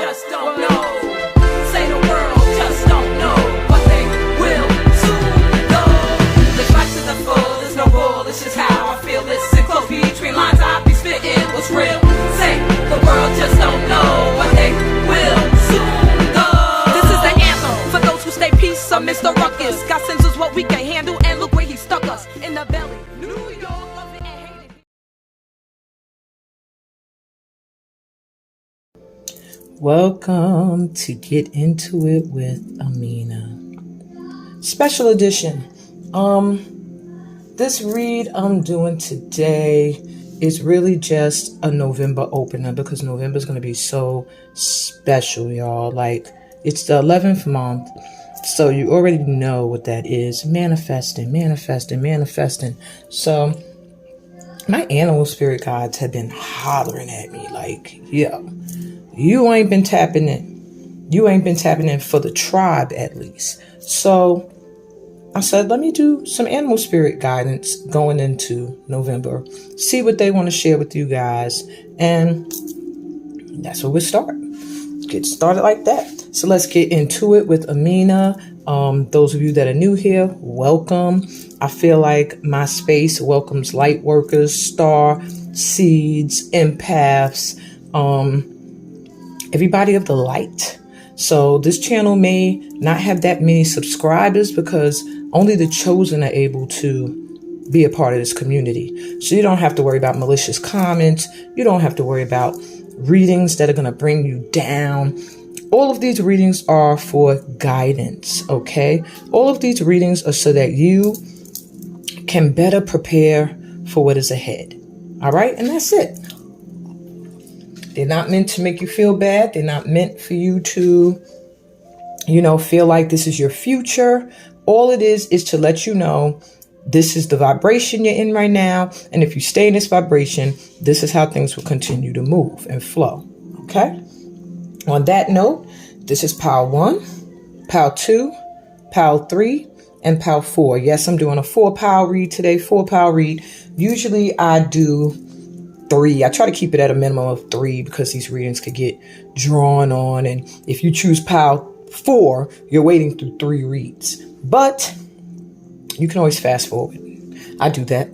just don't know. Say the world just don't know what they will soon know. Let's rise to the full, there's no rule, it's just how I feel. Listen close between lines, I be spitting what's real. Say the world just don't know what they will soon know. This is the anthem for those who stay peace amidst the ruckus. God sends us what we can handle, and look where he stuck us, in the belly. New York, love it and hate it. Welcome to Get Into It with Amina. Special edition. This read I'm doing today is really just a November opener because November is going to be so special, y'all. Like, it's the 11th month, so you already know what that is. Manifesting. So my animal spirit guides have been hollering at me like, yo, you ain't been tapping in. You ain't been tapping in for the tribe, at least. So I said, let me do some animal spirit guidance going into November. See what they want to share with you guys. And that's where we start. Get started like that. So let's get into it with Amina. Those of you that are new here, welcome. I feel like my space welcomes light workers, star seeds, empaths, everybody of the light. So this channel may not have that many subscribers because only the chosen are able to be a part of this community. So you don't have to worry about malicious comments. You don't have to worry about readings that are going to bring you down. All of these readings are for guidance, okay? All of these readings are so that you can better prepare for what is ahead. All right? And that's it. They're not meant to make you feel bad. They're not meant for you to, feel like this is your future. All it is to let you know this is the vibration you're in right now. And if you stay in this vibration, this is how things will continue to move and flow. Okay? On that note, this is Pile 1, Pile 2, Pile 3, and Pile 4. Yes, I'm doing a 4-pile read today, 4-pile read. Usually I do 3. I try to keep it at a minimum of 3 because these readings could get drawn on. And if you choose Pile 4, you're waiting through 3 reads. But you can always fast forward. I do that.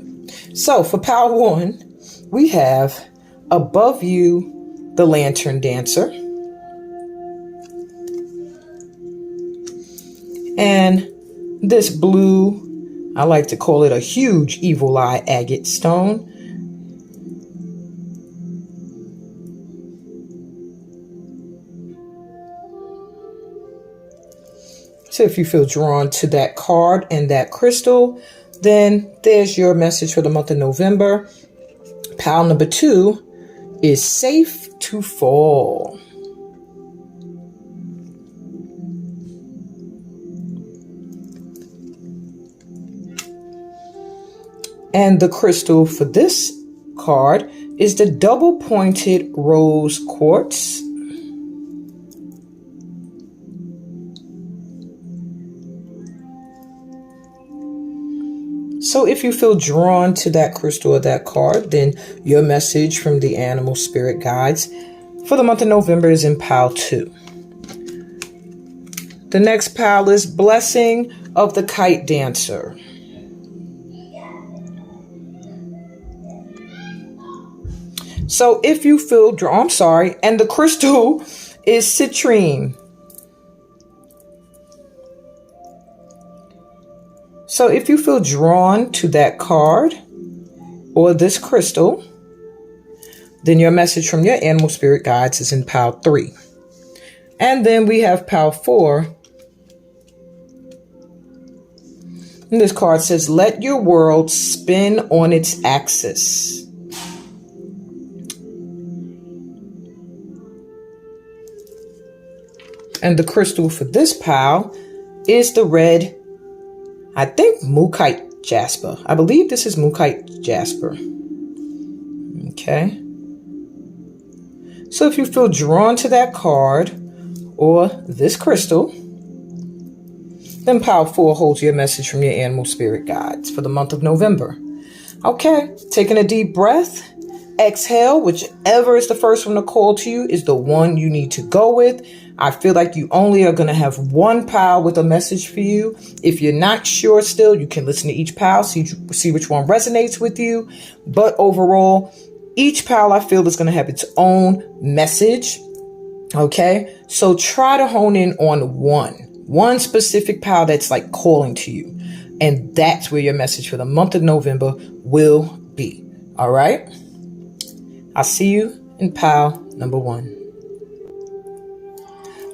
So for Pile 1, we have Above You, the Lantern Dancer. And this blue, I like to call it a huge evil eye agate stone. So if you feel drawn to that card and that crystal, then there's your message for the month of November. Pile number 2 is Safe to Fall. And the crystal for this card is the double-pointed rose quartz. So if you feel drawn to that crystal or that card, then your message from the animal spirit guides for the month of November is in Pile 2. The next pile is Blessing of the Kite Dancer. So if you feel drawn, and the crystal is citrine. So if you feel drawn to that card or this crystal, then your message from your animal spirit guides is in Pile 3. And then we have Pile 4. And this card says, Let your world spin on its axis. And the crystal for this pile is the red, I think, Mookaite Jasper. I believe this is Mookaite Jasper. Okay. So if you feel drawn to that card or this crystal, then Pile 4 holds your message from your animal spirit guides for the month of November. Okay, taking a deep breath, exhale, whichever is the first one to call to you is the one you need to go with. I feel like you only are going to have one pile with a message for you. If you're not sure still, you can listen to each pile, see which one resonates with you. But overall, each pile I feel is going to have its own message. Okay, so try to hone in on one specific pile that's like calling to you. And that's where your message for the month of November will be. All right. I'll see you in pile number 1.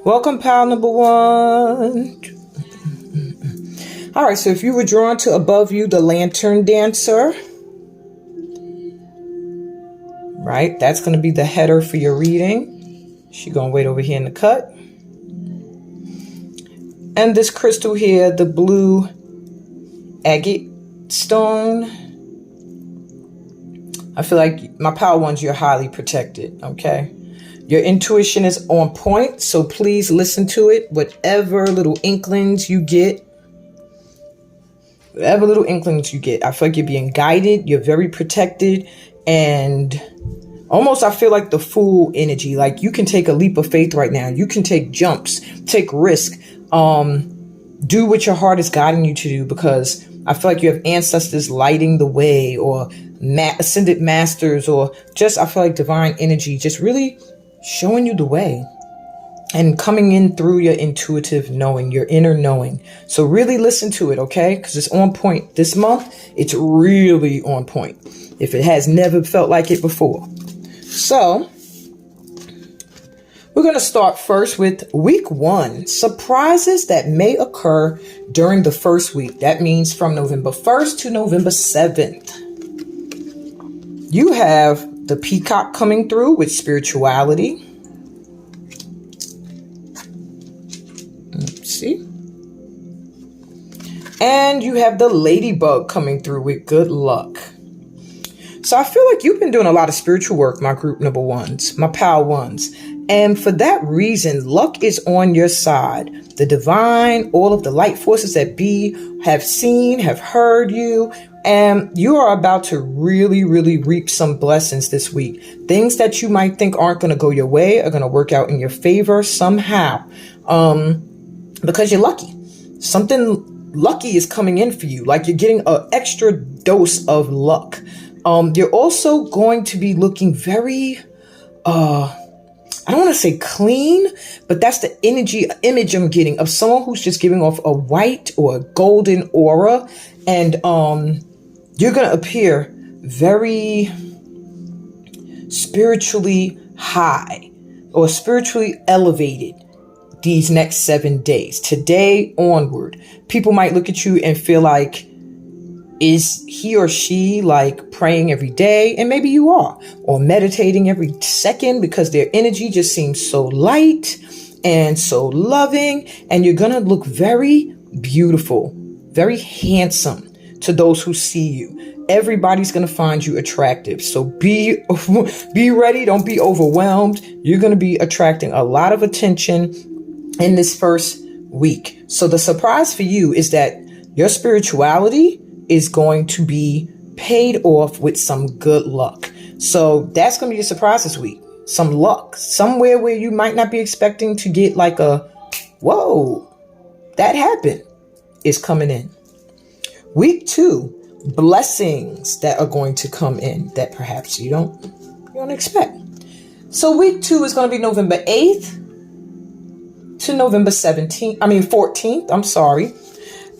Welcome, pile number 1. All right. So if you were drawn to above you, the Lantern Dancer. Right. That's going to be the header for your reading. She's going to wait over here in the cut. And this crystal here, the blue agate stone. I feel like my pile 1s, you're highly protected, okay? Your intuition is on point, so please listen to it. Whatever little inklings you get, I feel like you're being guided. You're very protected. And almost I feel like the Fool energy. Like you can take a leap of faith right now. You can take jumps, take risk, do what your heart is guiding you to do, because I feel like you have ancestors lighting the way, or ascended masters, or just I feel like divine energy just really showing you the way and coming in through your intuitive knowing, your inner knowing. So really listen to it, okay? Because it's on point this month. It's really on point if it has never felt like it before. So we're going to start first with week 1, surprises that may occur during the first week. That means from November 1st to November 7th. You have the Peacock coming through with spirituality. Let's see. And you have the Ladybug coming through with good luck. So I feel like you've been doing a lot of spiritual work, my group number 1s, my pal 1s. And for that reason, luck is on your side. The divine, all of the light forces that be have seen, have heard you, and you are about to really, really reap some blessings this week. Things that you might think aren't going to go your way are going to work out in your favor somehow, because you're lucky. Something lucky is coming in for you. Like you're getting an extra dose of luck. You're also going to be looking very, I don't want to say clean, but that's the image I'm getting of someone who's just giving off a white or a golden aura. And you're going to appear very spiritually high or spiritually elevated these next 7 days. Today onward, people might look at you and feel like, is he or she like praying every day? And maybe you are, or meditating every second, because their energy just seems so light and so loving. And you're going to look very beautiful, very handsome to those who see you. Everybody's going to find you attractive. So be ready. Don't be overwhelmed. You're going to be attracting a lot of attention in this first week. So the surprise for you is that your spirituality is going to be paid off with some good luck. So that's going to be a surprise this week. Some luck somewhere where you might not be expecting to get like a, whoa, that happened, is coming in. Week 2, blessings that are going to come in that perhaps you don't expect. So week 2 is going to be November 8th to November 14th. I'm sorry.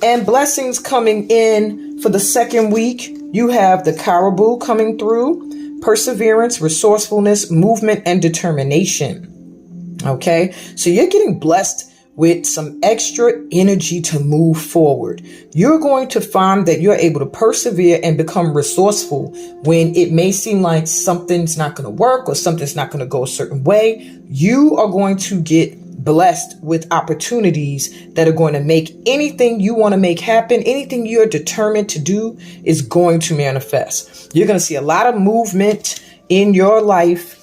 And blessings coming in for the second week. You have the Caribou coming through, perseverance, resourcefulness, movement, and determination. Okay, so you're getting blessed with some extra energy to move forward. You're going to find that you're able to persevere and become resourceful when it may seem like something's not going to work or something's not going to go a certain way. You are going to get blessed with opportunities that are going to make anything you want to make happen. Anything you're determined to do is going to manifest. You're going to see a lot of movement in your life.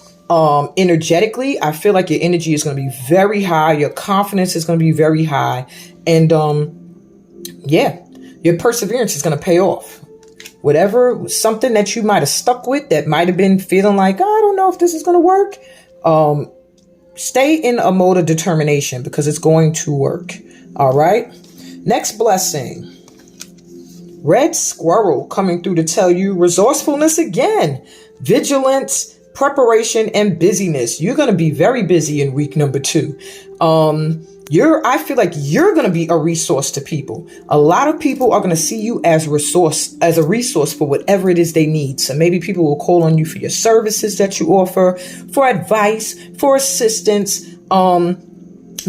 Energetically, I feel like your energy is going to be very high. Your confidence is going to be very high. And, your perseverance is going to pay off. whatever, something that you might have stuck with that might have been feeling like, I don't know if this is going to work. Stay in a mode of determination because it's going to work. All right. Next blessing. Red squirrel coming through to tell you resourcefulness again, vigilance, preparation, and busyness. You're going to be very busy in week number 2. I feel like you're going to be a resource to people. A lot of people are going to see you as a resource for whatever it is they need. So maybe people will call on you for your services that you offer, for advice, for assistance,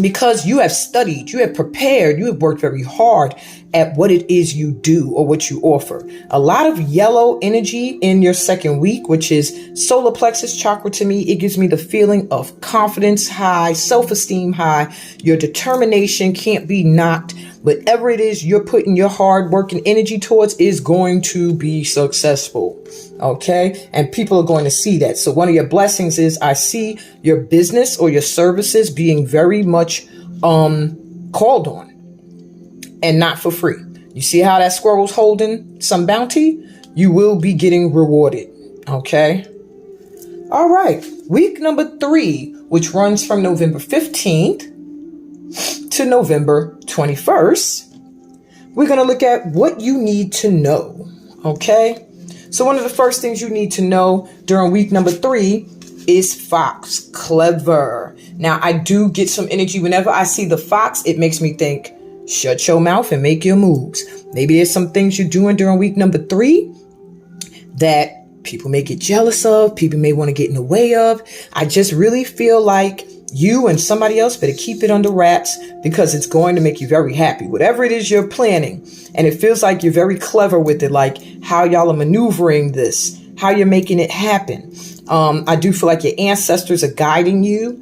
because you have studied, you have prepared, you have worked very hard at what it is you do or what you offer. A lot of yellow energy in your second week, which is solar plexus chakra to me. It gives me the feeling of confidence high, self-esteem high. Your determination can't be knocked. Whatever it is you're putting your hard work and energy towards is going to be successful. Okay. And people are going to see that. So one of your blessings is I see your business or your services being very much called on and not for free. You see how that squirrel's holding some bounty? You will be getting rewarded. Okay. All right. Week number 3, which runs from November 15th to November 21st. We're going to look at what you need to know. Okay. So one of the first things you need to know during week number 3 is fox. Clever. Now, I do get some energy whenever I see the fox. It makes me think, shut your mouth and make your moves. Maybe there's some things you're doing during week number 3 that people may get jealous of. People may want to get in the way of. I just really feel like you and somebody else better keep it under wraps because it's going to make you very happy. Whatever it is you're planning. And it feels like you're very clever with it, like how y'all are maneuvering this, how you're making it happen. I do feel like your ancestors are guiding you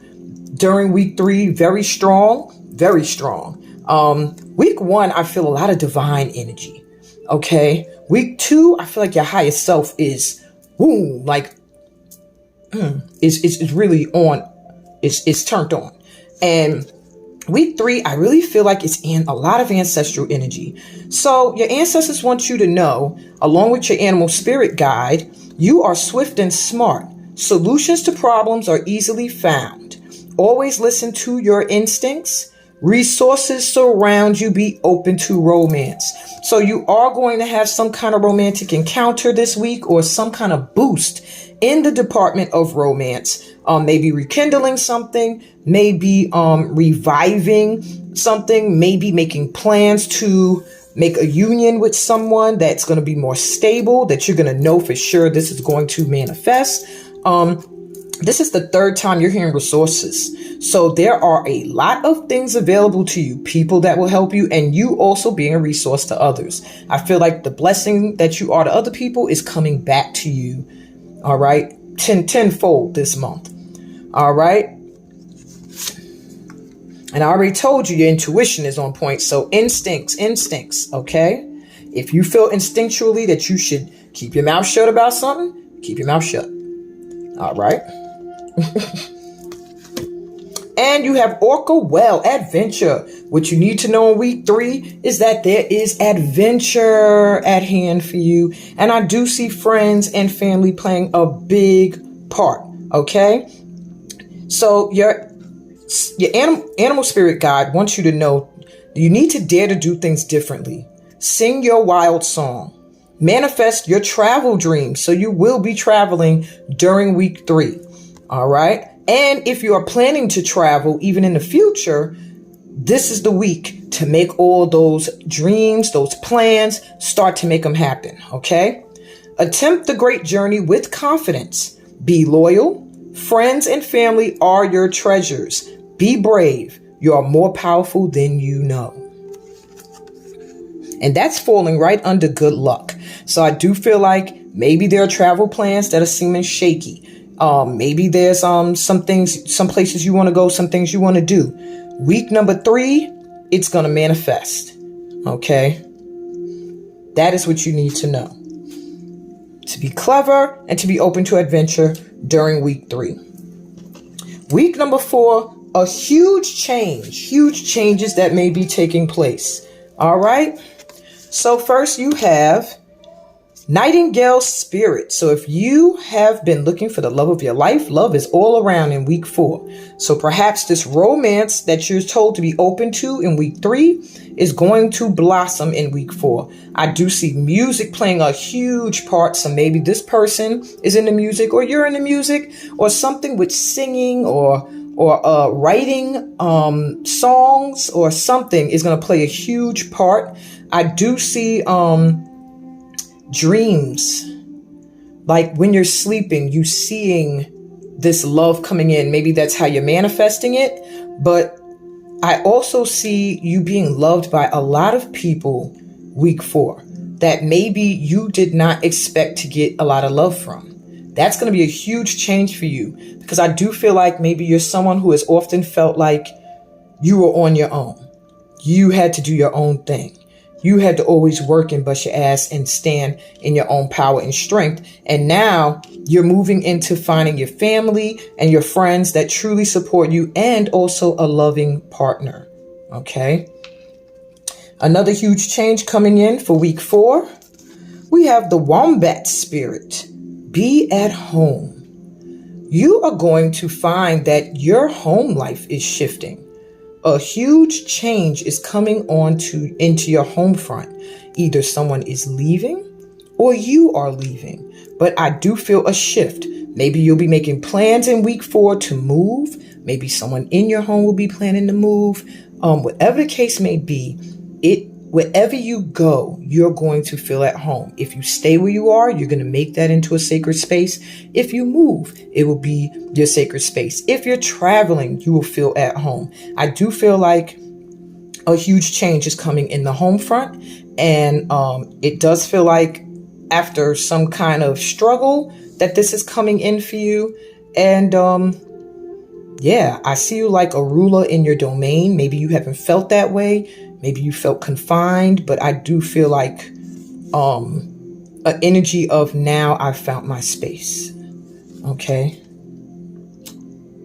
during week 3. Very strong, very strong. Week 1, I feel a lot of divine energy. Okay. Week 2, I feel like your higher self is, boom, like, it's really on. It's turned on. And week 3, I really feel like it's in a lot of ancestral energy. So your ancestors want you to know, along with your animal spirit guide, you are swift and smart. Solutions to problems are easily found. Always listen to your instincts. Resources surround you. Be open to romance. So you are going to have some kind of romantic encounter this week or some kind of boost in the department of romance. Maybe rekindling something, maybe reviving something, maybe making plans to make a union with someone that's going to be more stable, that you're going to know for sure this is going to manifest. This is the 3rd time you're hearing resources. So there are a lot of things available to you, people that will help you, and you also being a resource to others. I feel like the blessing that you are to other people is coming back to you. All right. Tenfold this month. All right. And I already told you your intuition is on point. So instincts. Okay. If you feel instinctually that you should keep your mouth shut about something, keep your mouth shut. All right. And you have Orca Well, adventure. What you need to know in week 3 is that there is adventure at hand for you. And I do see friends and family playing a big part. Okay. So your animal spirit guide wants you to know you need to dare to do things differently. Sing your wild song. Manifest your travel dreams. So you will be traveling during week 3. All right. And if you are planning to travel even in the future, this is the week to make all those dreams, those plans, start to make them happen. Okay. Attempt the great journey with confidence. Be loyal. Friends and family are your treasures. Be brave. You are more powerful than you know. And that's falling right under good luck. So I do feel like maybe there are travel plans that are seeming shaky. Maybe there's some things, some places you want to go, some things you want to do. Week number 3, it's going to manifest. Okay. That is what you need to know. To be clever and to be open to adventure during week 3. Week number 4, a huge changes that may be taking place. All right. So first you have Nightingale spirit. So if you have been looking for the love of your life, love is all around in week 4. So perhaps this romance that you're told to be open to in week 3 is going to blossom in week 4. I do see music playing a huge part. So maybe this person is in the music, or you're in the music, or something with singing or writing songs or something is going to play a huge part. I do see dreams, like when you're sleeping, you seeing this love coming in. Maybe that's how you're manifesting it. But I also see you being loved by a lot of people week 4 that maybe you did not expect to get a lot of love from. That's going to be a huge change for you, because I do feel like maybe you're someone who has often felt like you were on your own. You had to do your own thing. You had to always work and bust your ass and stand in your own power and strength. And now you're moving into finding your family and your friends that truly support you, and also a loving partner. Okay. Another huge change coming in for week 4. We have the Wombat spirit. Be at home. You are going to find that your home life is shifting. A huge change is coming into your home front. Either someone is leaving or you are leaving. But I do feel a shift. Maybe you'll be making plans in week 4 to move. Maybe someone in your home will be planning to move. Whatever the case may be, wherever you go, you're going to feel at home. If you stay where you are, you're going to make that into a sacred space. If you move, it will be your sacred space. If you're traveling, you will feel at home. I do feel like a huge change is coming in the home front. And it does feel like after some kind of struggle that this is coming in for you. And I see you like a ruler in your domain. Maybe you haven't felt that way. Maybe you felt confined, but I do feel like an energy of now I've found my space. Okay.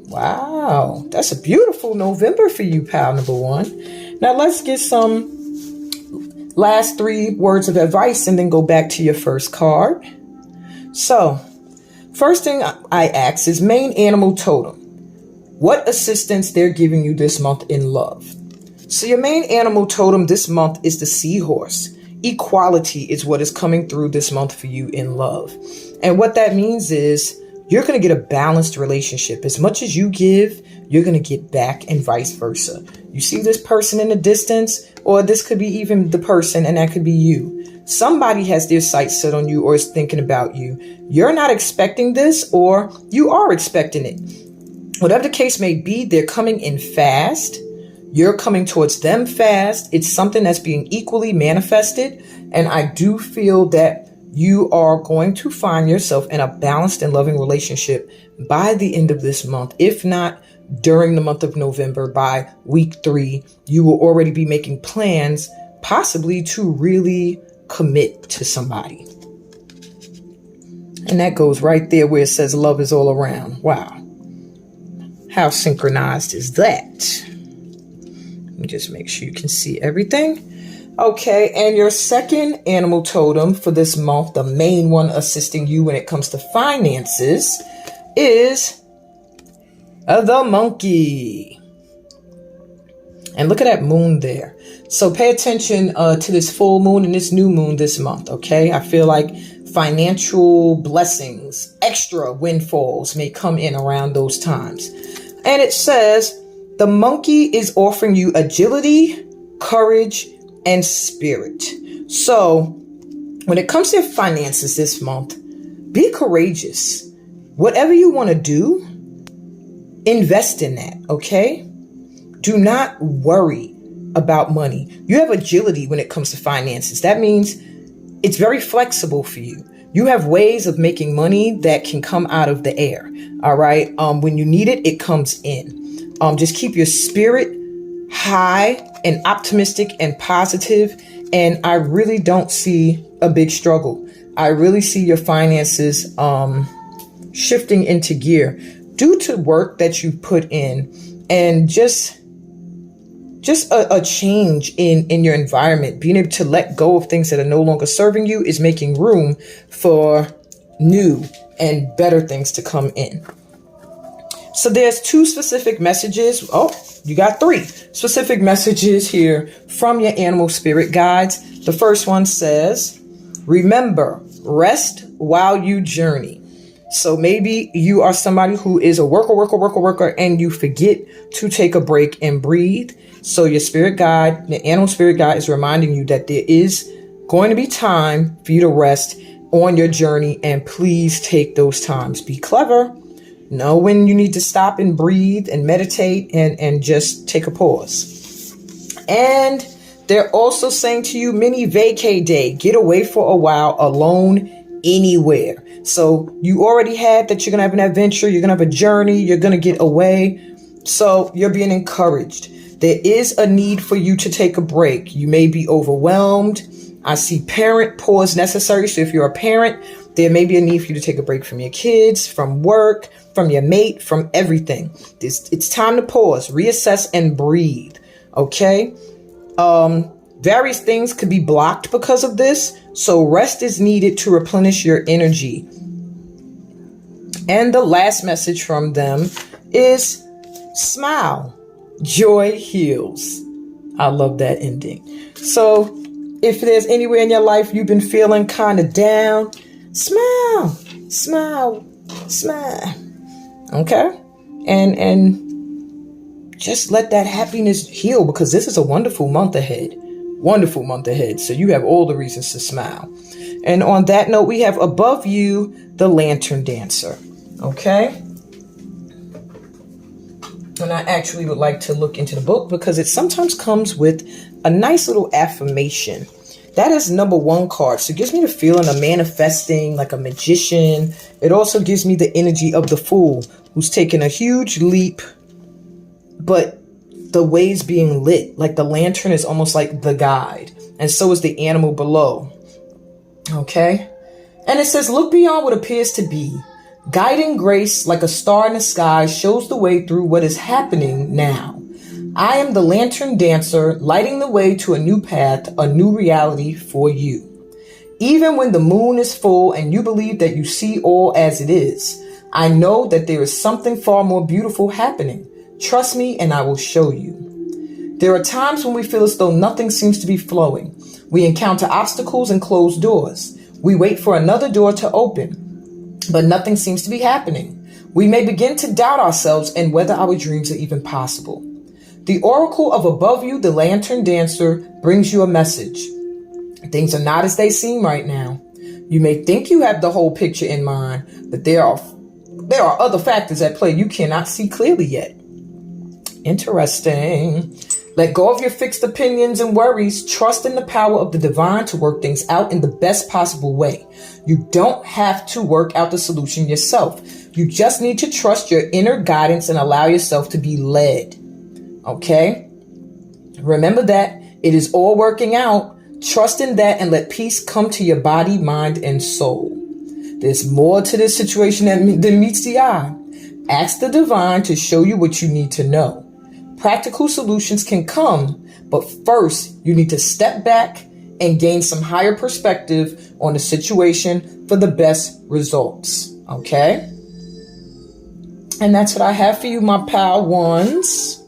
Wow. That's a beautiful November for you, pal number 1. Now let's get some last 3 words of advice and then go back to your first card. So first thing I ask is main animal totem. What assistance they're giving you this month in love? So your main animal totem this month is the seahorse. Equality is what is coming through this month for you in love. And what that means is you're going to get a balanced relationship. As much as you give, you're going to get back, and vice versa. You see this person in the distance, or this could be even the person, and that could be you. Somebody has their sights set on you or is thinking about you. You're not expecting this, or you are expecting it. Whatever the case may be, they're coming in fast. You're coming towards them fast. It's something that's being equally manifested. And I do feel that you are going to find yourself in a balanced and loving relationship by the end of this month. If not during the month of November, by week 3, you will already be making plans, possibly to really commit to somebody. And that goes right there where it says love is all around. Wow. How synchronized is that? Let me just make sure you can see everything. Okay, and your second animal totem for this month, the main one assisting you when it comes to finances, is the monkey. And look at that moon there. So pay attention to this full moon and this new moon this month, okay? I feel like financial blessings, extra windfalls may come in around those times. And it says, the monkey is offering you agility, courage, and spirit. So when it comes to finances this month, be courageous. Whatever you want to do, invest in that, okay? Do not worry about money. You have agility when it comes to finances. That means it's very flexible for you. You have ways of making money that can come out of the air. All right. When you need it, it comes in. Just keep your spirit high and optimistic and positive. And I really don't see a big struggle. I really see your finances shifting into gear due to work that you put in, and just just a change in your environment. Being able to let go of things that are no longer serving you is making room for new and better things to come in. So there's 2 specific messages. Oh, you got 3 specific messages here from your animal spirit guides. The first one says, remember, rest while you journey. So maybe you are somebody who is a worker, and you forget to take a break and breathe. So your spirit guide, the animal spirit guide, is reminding you that there is going to be time for you to rest on your journey, and please take those times. Be clever. Know when you need to stop and breathe and meditate and just take a pause. And they're also saying to you, mini vacay day, get away for a while alone anywhere. So you already had that you're going to have an adventure, you're going to have a journey, you're going to get away. So you're being encouraged. There is a need for you to take a break. You may be overwhelmed. I see parent pause necessary. So if you're a parent, there may be a need for you to take a break from your kids, from work, from your mate, from everything. It's time to pause, reassess, and breathe. Okay? Various things could be blocked because of this. So rest is needed to replenish your energy. And the last message from them is smile. Joy heals. I love that ending. So if there's anywhere in your life you've been feeling kind of down, smile, smile, smile. Okay? And just let that happiness heal, because this is a wonderful month ahead. Wonderful month ahead. So you have all the reasons to smile. And on that note, we have above you the Lantern Dancer. Okay? And I actually would like to look into the book because it sometimes comes with a nice little affirmation. That is number 1 card. So it gives me the feeling of manifesting like a magician. It also gives me the energy of the Fool who's taken a huge leap, but the way's being lit. Like the lantern is almost like the guide. And so is the animal below. Okay? And it says, look beyond what appears to be. Guiding grace like a star in the sky shows the way through what is happening now. I am the Lantern Dancer, lighting the way to a new path, a new reality for you. Even when the moon is full and you believe that you see all as it is, I know that there is something far more beautiful happening. Trust me and I will show you. There are times when we feel as though nothing seems to be flowing. We encounter obstacles and closed doors. We wait for another door to open, but nothing seems to be happening. We may begin to doubt ourselves and whether our dreams are even possible. The oracle of above you, the Lantern Dancer, brings you a message. Things are not as they seem right now. You may think you have the whole picture in mind, but there are other factors at play you cannot see clearly yet. Interesting. Let go of your fixed opinions and worries. Trust in the power of the divine to work things out in the best possible way. You don't have to work out the solution yourself. You just need to trust your inner guidance and allow yourself to be led. Okay? Remember that it is all working out. Trust in that and let peace come to your body, mind, and soul. There's more to this situation than meets the eye. Ask the divine to show you what you need to know. Practical solutions can come, but first you need to step back and gain some higher perspective on the situation for the best results. Okay? And that's what I have for you, my pal ones.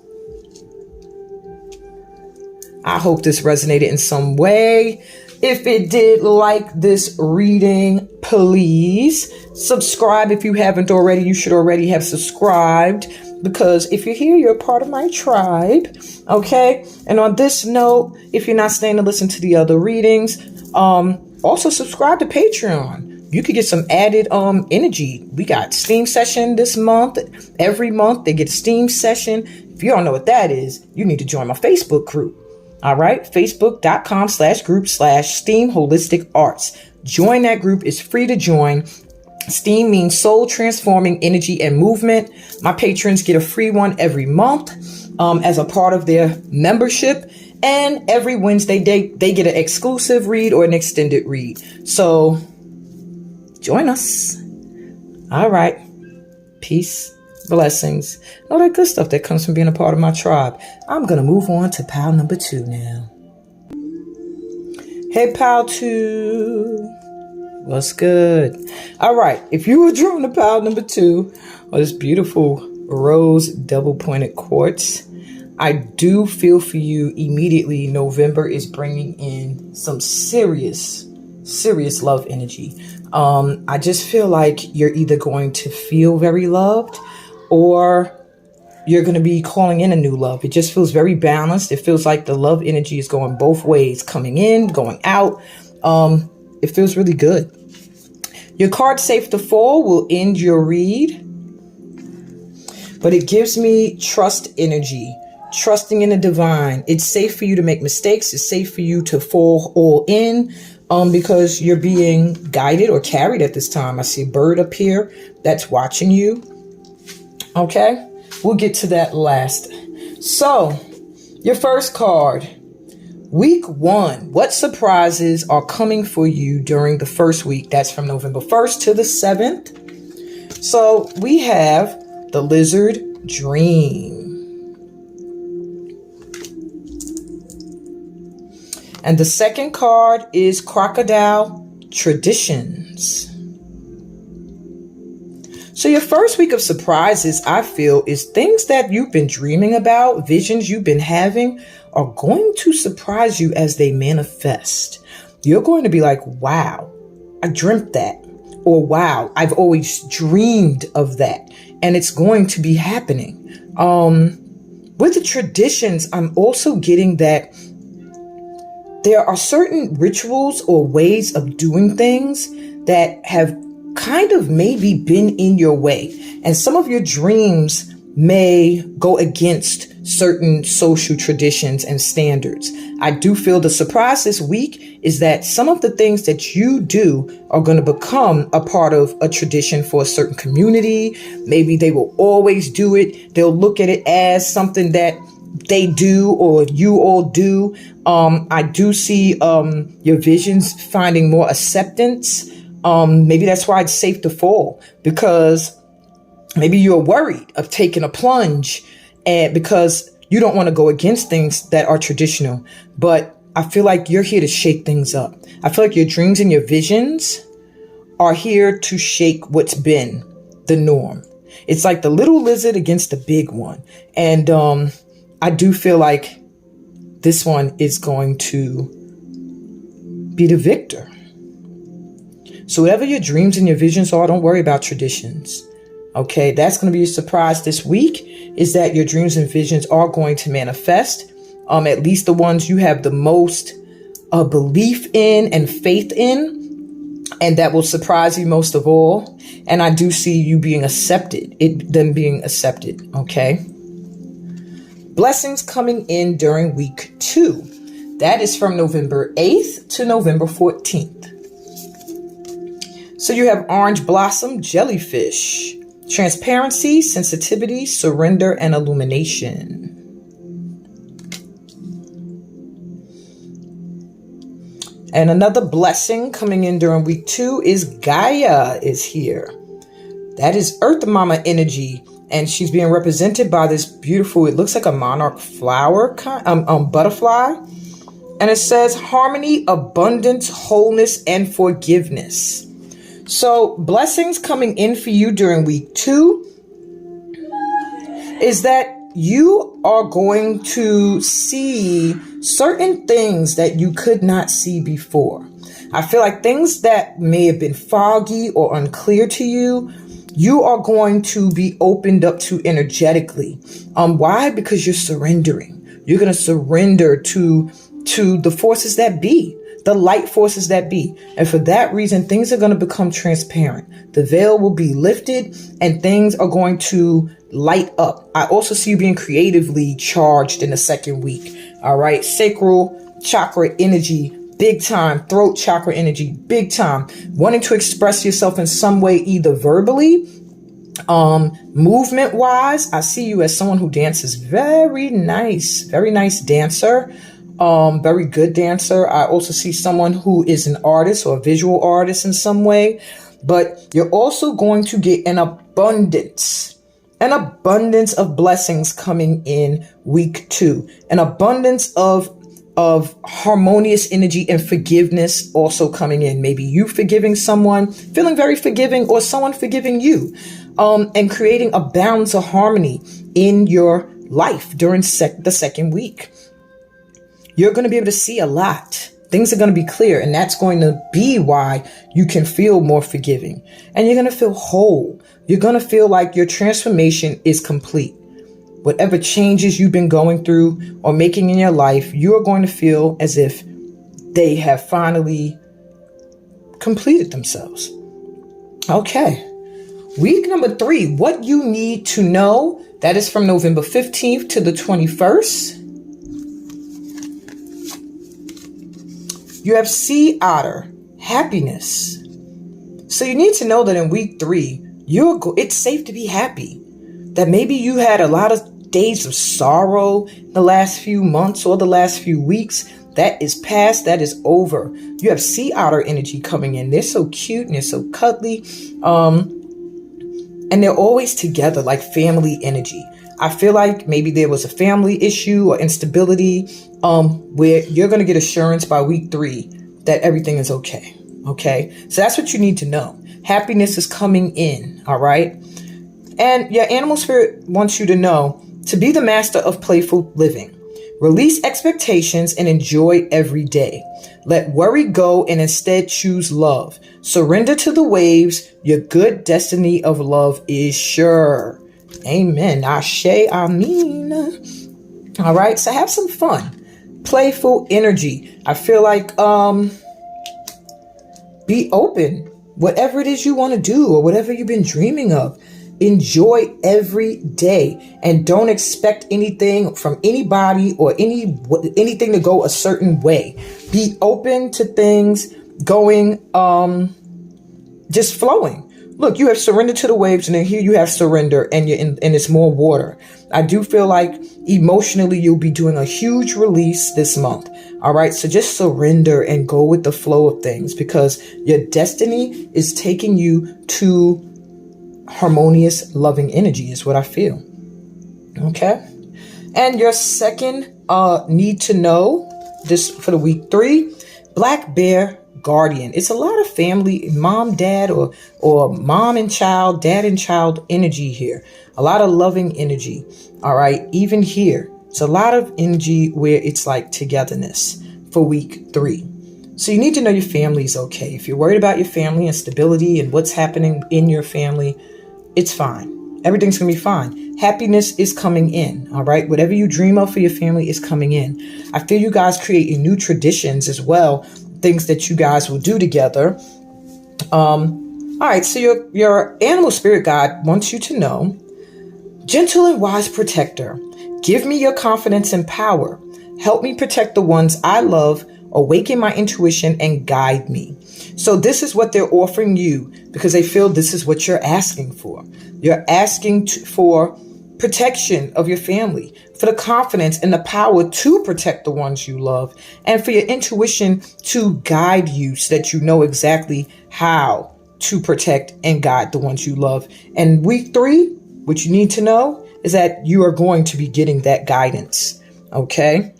I hope this resonated in some way. If it did, like this reading, please subscribe if you haven't already. You should already have subscribed, because if you're here, you're a part of my tribe. Okay. And on this note, if you're not staying to listen to the other readings, also subscribe to Patreon. You could get some added energy. We got Steam Session this month. Every month they get a Steam Session. If you don't know what that is, you need to join my Facebook group. All right, facebook.com/group/Steam Holistic Arts. Join that group. It's free to join. Steam means soul transforming energy and movement. My patrons get a free one every month as a part of their membership. And every Wednesday, they get an exclusive read or an extended read. So join us. All right. Peace Blessings. All that good stuff that comes from being a part of my tribe. I'm going to move on to pile number 2 now. Hey, pile 2. What's good? All right. If you were drawn to pile number 2, or this beautiful rose double-pointed quartz, I do feel for you immediately. November is bringing in some serious love energy. I just feel like you're either going to feel very loved or you're going to be calling in a new love. It just feels very balanced. It feels like the love energy is going both ways, coming in, going out. It feels really good. Your card Safe to Fall will end your read, but it gives me trust energy, trusting in the divine. It's safe for you to make mistakes. It's safe for you to fall all in because you're being guided or carried at this time. I see a bird up here that's watching you. Okay, we'll get to that last. So, your first card, week 1. What surprises are coming for you during the first week? That's from November 1st to the 7th. So, we have the Lizard Dream. And the second card is Crocodile Traditions. So your first week of surprises, I feel, is things that you've been dreaming about, visions you've been having are going to surprise you as they manifest. You're going to be like, wow, I dreamt that. Or wow, I've always dreamed of that. And it's going to be happening. With the traditions, I'm also getting that there are certain rituals or ways of doing things that have kind of maybe been in your way. And some of your dreams may go against certain social traditions and standards. I do feel the surprise this week is that some of the things that you do are going to become a part of a tradition for a certain community. Maybe they will always do it. They'll look at it as something that they do or you all do. I do see your visions finding more acceptance. Maybe that's why it's safe to fall, because maybe you're worried of taking a plunge and because you don't want to go against things that are traditional. But I feel like you're here to shake things up. I feel like your dreams and your visions are here to shake what's been the norm. It's like the little lizard against the big one. And I do feel like this one is going to be the victor. So whatever your dreams and your visions are, don't worry about traditions. Okay, that's going to be a surprise this week, is that your dreams and visions are going to manifest. At least the ones you have the most belief in and faith in. And that will surprise you most of all. And I do see you being accepted, them being accepted. Okay. Blessings coming in during week 2. That is from November 8th to November 14th. So you have Orange Blossom Jellyfish, transparency, sensitivity, surrender, and illumination. And another blessing coming in during week 2 is Gaia is here. That is Earth Mama energy. And she's being represented by this beautiful, it looks like a monarch flower, butterfly. And it says harmony, abundance, wholeness, and forgiveness. So blessings coming in for you during week 2 is that you are going to see certain things that you could not see before. I feel like things that may have been foggy or unclear to you, you are going to be opened up to energetically. Why? Because you're surrendering. You're going to surrender to the forces that be, the light forces that be. And for that reason, things are going to become transparent. The veil will be lifted and things are going to light up. I also see you being creatively charged in the second week. All right. Sacral chakra energy, big time. Throat chakra energy, big time. Wanting to express yourself in some way, either verbally, movement wise. I see you as someone who dances very nice dancer. Very good dancer. I also see someone who is an artist or a visual artist in some way, but you're also going to get an abundance An abundance of blessings coming in week 2. An abundance of harmonious energy and forgiveness also coming in. Maybe you forgiving someone, feeling very forgiving, or someone forgiving you, and creating a balance of harmony in your life during the second week. You're going to be able to see a lot. Things are going to be clear, and that's going to be why you can feel more forgiving. And you're going to feel whole. You're going to feel like your transformation is complete. Whatever changes you've been going through or making in your life, you are going to feel as if they have finally completed themselves. Okay. Week number 3, what you need to know. That is from November 15th to the 21st. You have Sea Otter, happiness. So you need to know that in week 3, it's safe to be happy. That maybe you had a lot of days of sorrow the last few months or the last few weeks. That is past. That is over. You have Sea Otter energy coming in. They're so cute and they're so cuddly. And they're always together, like family energy. I feel like maybe there was a family issue or instability where you're going to get assurance by week 3 that everything is okay. Okay. So that's what you need to know. Happiness is coming in. All right. And your animal spirit wants you to know to be the master of playful living. Release expectations and enjoy every day. Let worry go and instead choose love. Surrender to the waves. Your good destiny of love is sure. Amen. Ashe, amen. All right. So have some fun. Playful energy. I feel like be open. Whatever it is you want to do or whatever you've been dreaming of. Enjoy every day and don't expect anything from anybody or anything to go a certain way. Be open to things going, just flowing. Look, you have surrendered to the waves, and then here you have surrender, and it's more water. I do feel like emotionally you'll be doing a huge release this month. All right, so just surrender and go with the flow of things because your destiny is taking you to harmonious, loving energy is what I feel. Okay. And your second need to know this for the week 3, Black Bear Guardian. It's a lot of family, mom, dad, or mom and child, dad and child energy here. A lot of loving energy. All right. Even here, it's a lot of energy where it's like togetherness for week 3. So you need to know your family is okay. If you're worried about your family and stability and what's happening in your family, it's fine. Everything's going to be fine. Happiness is coming in. All right. Whatever you dream of for your family is coming in. I feel you guys creating new traditions as well. Things that you guys will do together. All right. So your animal spirit guide wants you to know, gentle and wise protector, give me your confidence and power. Help me protect the ones I love. Awaken my intuition and guide me. So this is what they're offering you because they feel this is what you're asking for. You're asking for protection of your family, for the confidence and the power to protect the ones you love, and for your intuition to guide you so that you know exactly how to protect and guide the ones you love. And week 3, what you need to know is that you are going to be getting that guidance. Okay.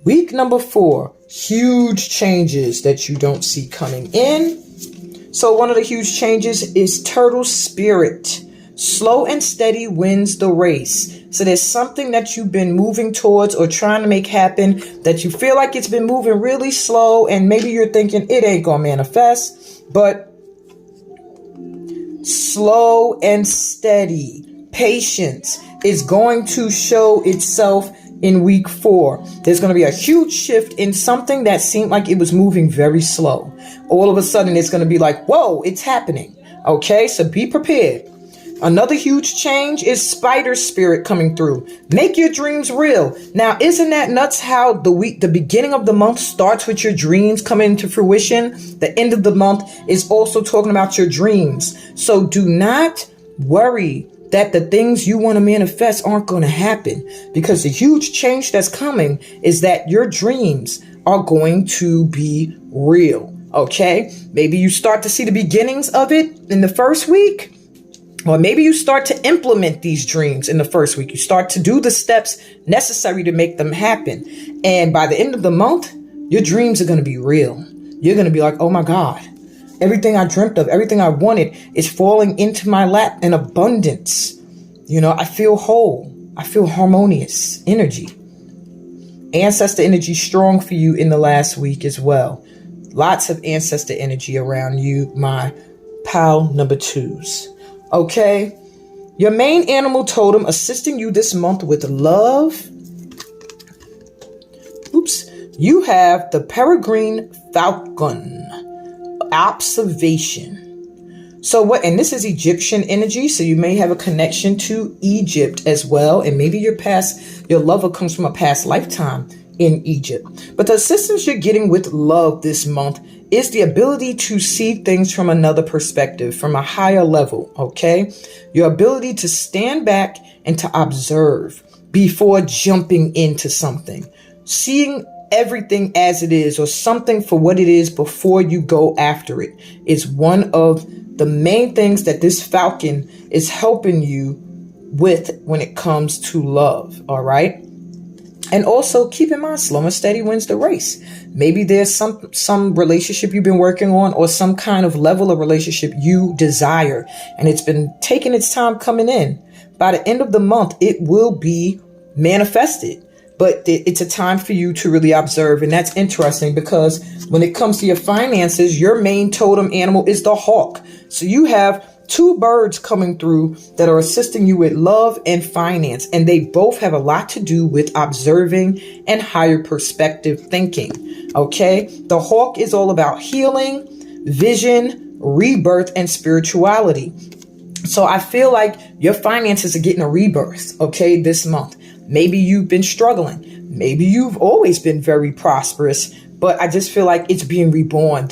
Week number 4, huge changes that you don't see coming in. So one of the huge changes is turtle spirit. Slow and steady wins the race. So there's something that you've been moving towards or trying to make happen that you feel like it's been moving really slow. And maybe you're thinking it ain't going to manifest, but slow and steady patience is going to show itself in week 4. There's going to be a huge shift in something that seemed like it was moving very slow. All of a sudden, it's going to be like, whoa, it's happening. Okay, so be prepared. Another huge change is spider spirit coming through. Make your dreams real. Now, isn't that nuts how the beginning of the month starts with your dreams coming to fruition? The end of the month is also talking about your dreams. So do not worry that the things you want to manifest aren't going to happen, because the huge change that's coming is that your dreams are going to be real. Okay. Maybe you start to see the beginnings of it in the first week, Or maybe you start to implement these dreams in the first week. You start to do the steps necessary to make them happen. And by the end of the month, your dreams are going to be real. You're going to be like, oh my God, everything I dreamt of, everything I wanted is falling into my lap in abundance. You know, I feel whole. I feel harmonious energy. Ancestor energy strong for you in the last week as well. Lots of ancestor energy around you, my pal number 2s. Okay, your main animal totem assisting you this month with love. You have the peregrine falcon. Observation. So what, and this is Egyptian energy, so you may have a connection to Egypt as well, and maybe your lover comes from a past lifetime in Egypt. But the assistance you're getting with love this month is the ability to see things from another perspective, from a higher level, okay? Your ability to stand back and to observe before jumping into something. Seeing everything as it is, or something for what it is before you go after it, is one of the main things that this falcon is helping you with when it comes to love, all right? And also keep in mind, slow and steady wins the race. Maybe there's some relationship you've been working on, or some kind of level of relationship you desire, and it's been taking its time coming in. By the end of the month, it will be manifested. But it's a time for you to really observe. And that's interesting because when it comes to your finances, your main totem animal is the hawk. So you have 2 birds coming through that are assisting you with love and finance. And they both have a lot to do with observing and higher perspective thinking. Okay. The hawk is all about healing, vision, rebirth, and spirituality. So I feel like your finances are getting a rebirth. Okay. This month. Maybe you've been struggling. Maybe you've always been very prosperous, but I just feel like it's being reborn.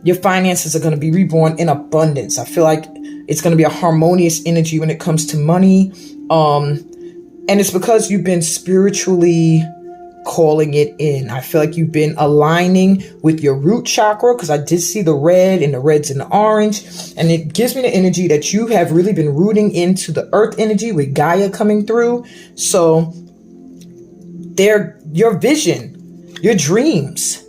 Your finances are going to be reborn in abundance. I feel like it's going to be a harmonious energy when it comes to money. And it's because you've been spiritually calling it in. I feel like you've been aligning with your root chakra, because I did see the red, and the red's in the orange, and it gives me the energy that you have really been rooting into the earth energy with Gaia coming through. So your vision, your dreams,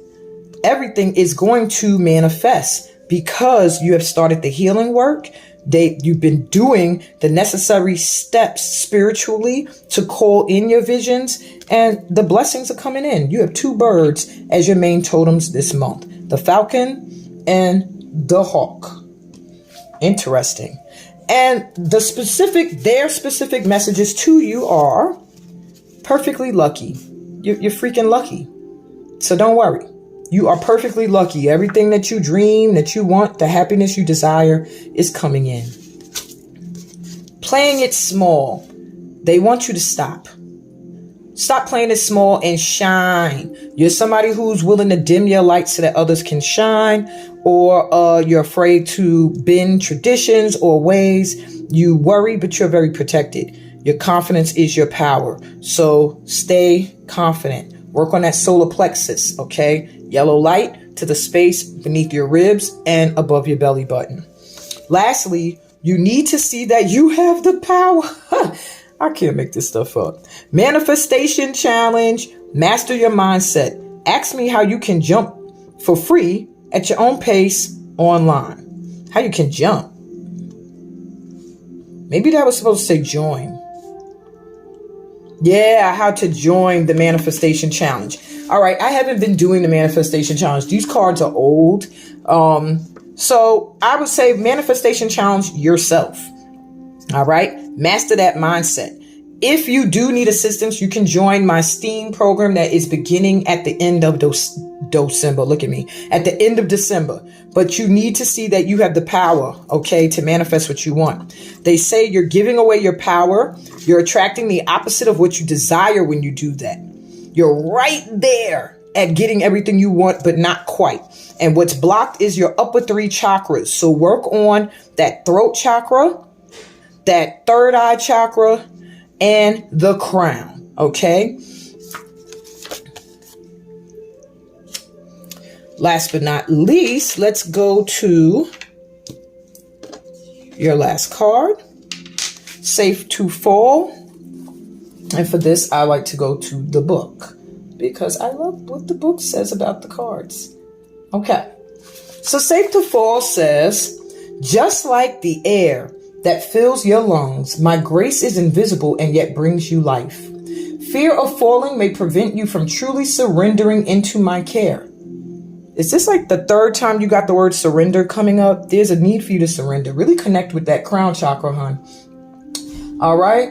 everything is going to manifest because you have started the healing work. You've been doing the necessary steps spiritually to call in your visions, and the blessings are coming in. You have 2 birds as your main totems this month, the falcon and the hawk. Interesting. And their specific messages to you are perfectly lucky. You're freaking lucky. So don't worry. You are perfectly lucky. Everything that you dream, that you want, the happiness you desire is coming in. Playing it small. They want you to stop. Stop playing it small and shine. You're somebody who's willing to dim your light so that others can shine, or you're afraid to bend traditions or ways. You worry, but you're very protected. Your confidence is your power. So stay confident. Work on that solar plexus, okay? Yellow light to the space beneath your ribs and above your belly button. Lastly, you need to see that you have the power. I can't make this stuff up. Manifestation challenge. Master your mindset. Ask me how you can jump for free at your own pace online. How you can jump. Maybe that was supposed to say join. Yeah, how to join the manifestation challenge. All right, I haven't been doing the manifestation challenge. These cards are old. So I would say manifestation challenge yourself. All right, master that mindset. If you do need assistance, you can join my STEAM program that is beginning at the end of December. Look at me. At the end of December. But you need to see that you have the power, okay, to manifest what you want. They say you're giving away your power. You're attracting the opposite of what you desire when you do that. You're right there at getting everything you want, but not quite. And what's blocked is your upper 3 chakras. So work on that throat chakra, that third eye chakra, and the crown, okay? Last but not least, let's go to your last card. Safe to fall. And for this, I like to go to the book because I love what the book says about the cards. Okay. So Safe to Fall says, just like the air that fills your lungs, my grace is invisible and yet brings you life. Fear of falling may prevent you from truly surrendering into my care. Is this like the third time you got the word surrender coming up? There's a need for you to surrender. Really connect with that crown chakra, hon. All right.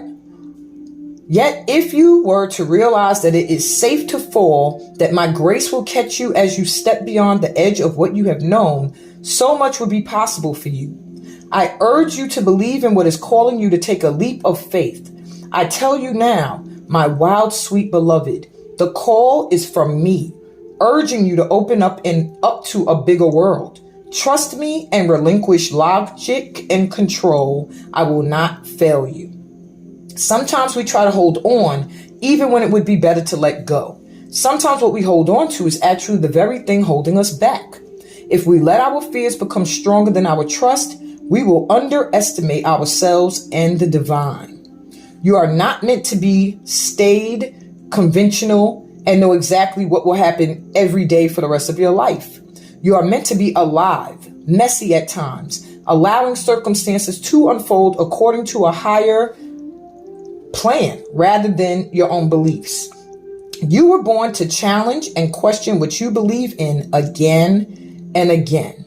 Yet if you were to realize that it is safe to fall, that my grace will catch you as you step beyond the edge of what you have known, so much would be possible for you. I urge you to believe in what is calling you to take a leap of faith. I tell you now, my wild, sweet beloved, the call is from me, urging you to open up to a bigger world. Trust me and relinquish logic and control. I will not fail you. Sometimes we try to hold on, even when it would be better to let go. Sometimes what we hold on to is actually the very thing holding us back. If we let our fears become stronger than our trust, we will underestimate ourselves and the divine. You are not meant to be staid, conventional, and know exactly what will happen every day for the rest of your life. You are meant to be alive, messy at times, allowing circumstances to unfold according to a higher plan rather than your own beliefs. You were born to challenge and question what you believe in again and again.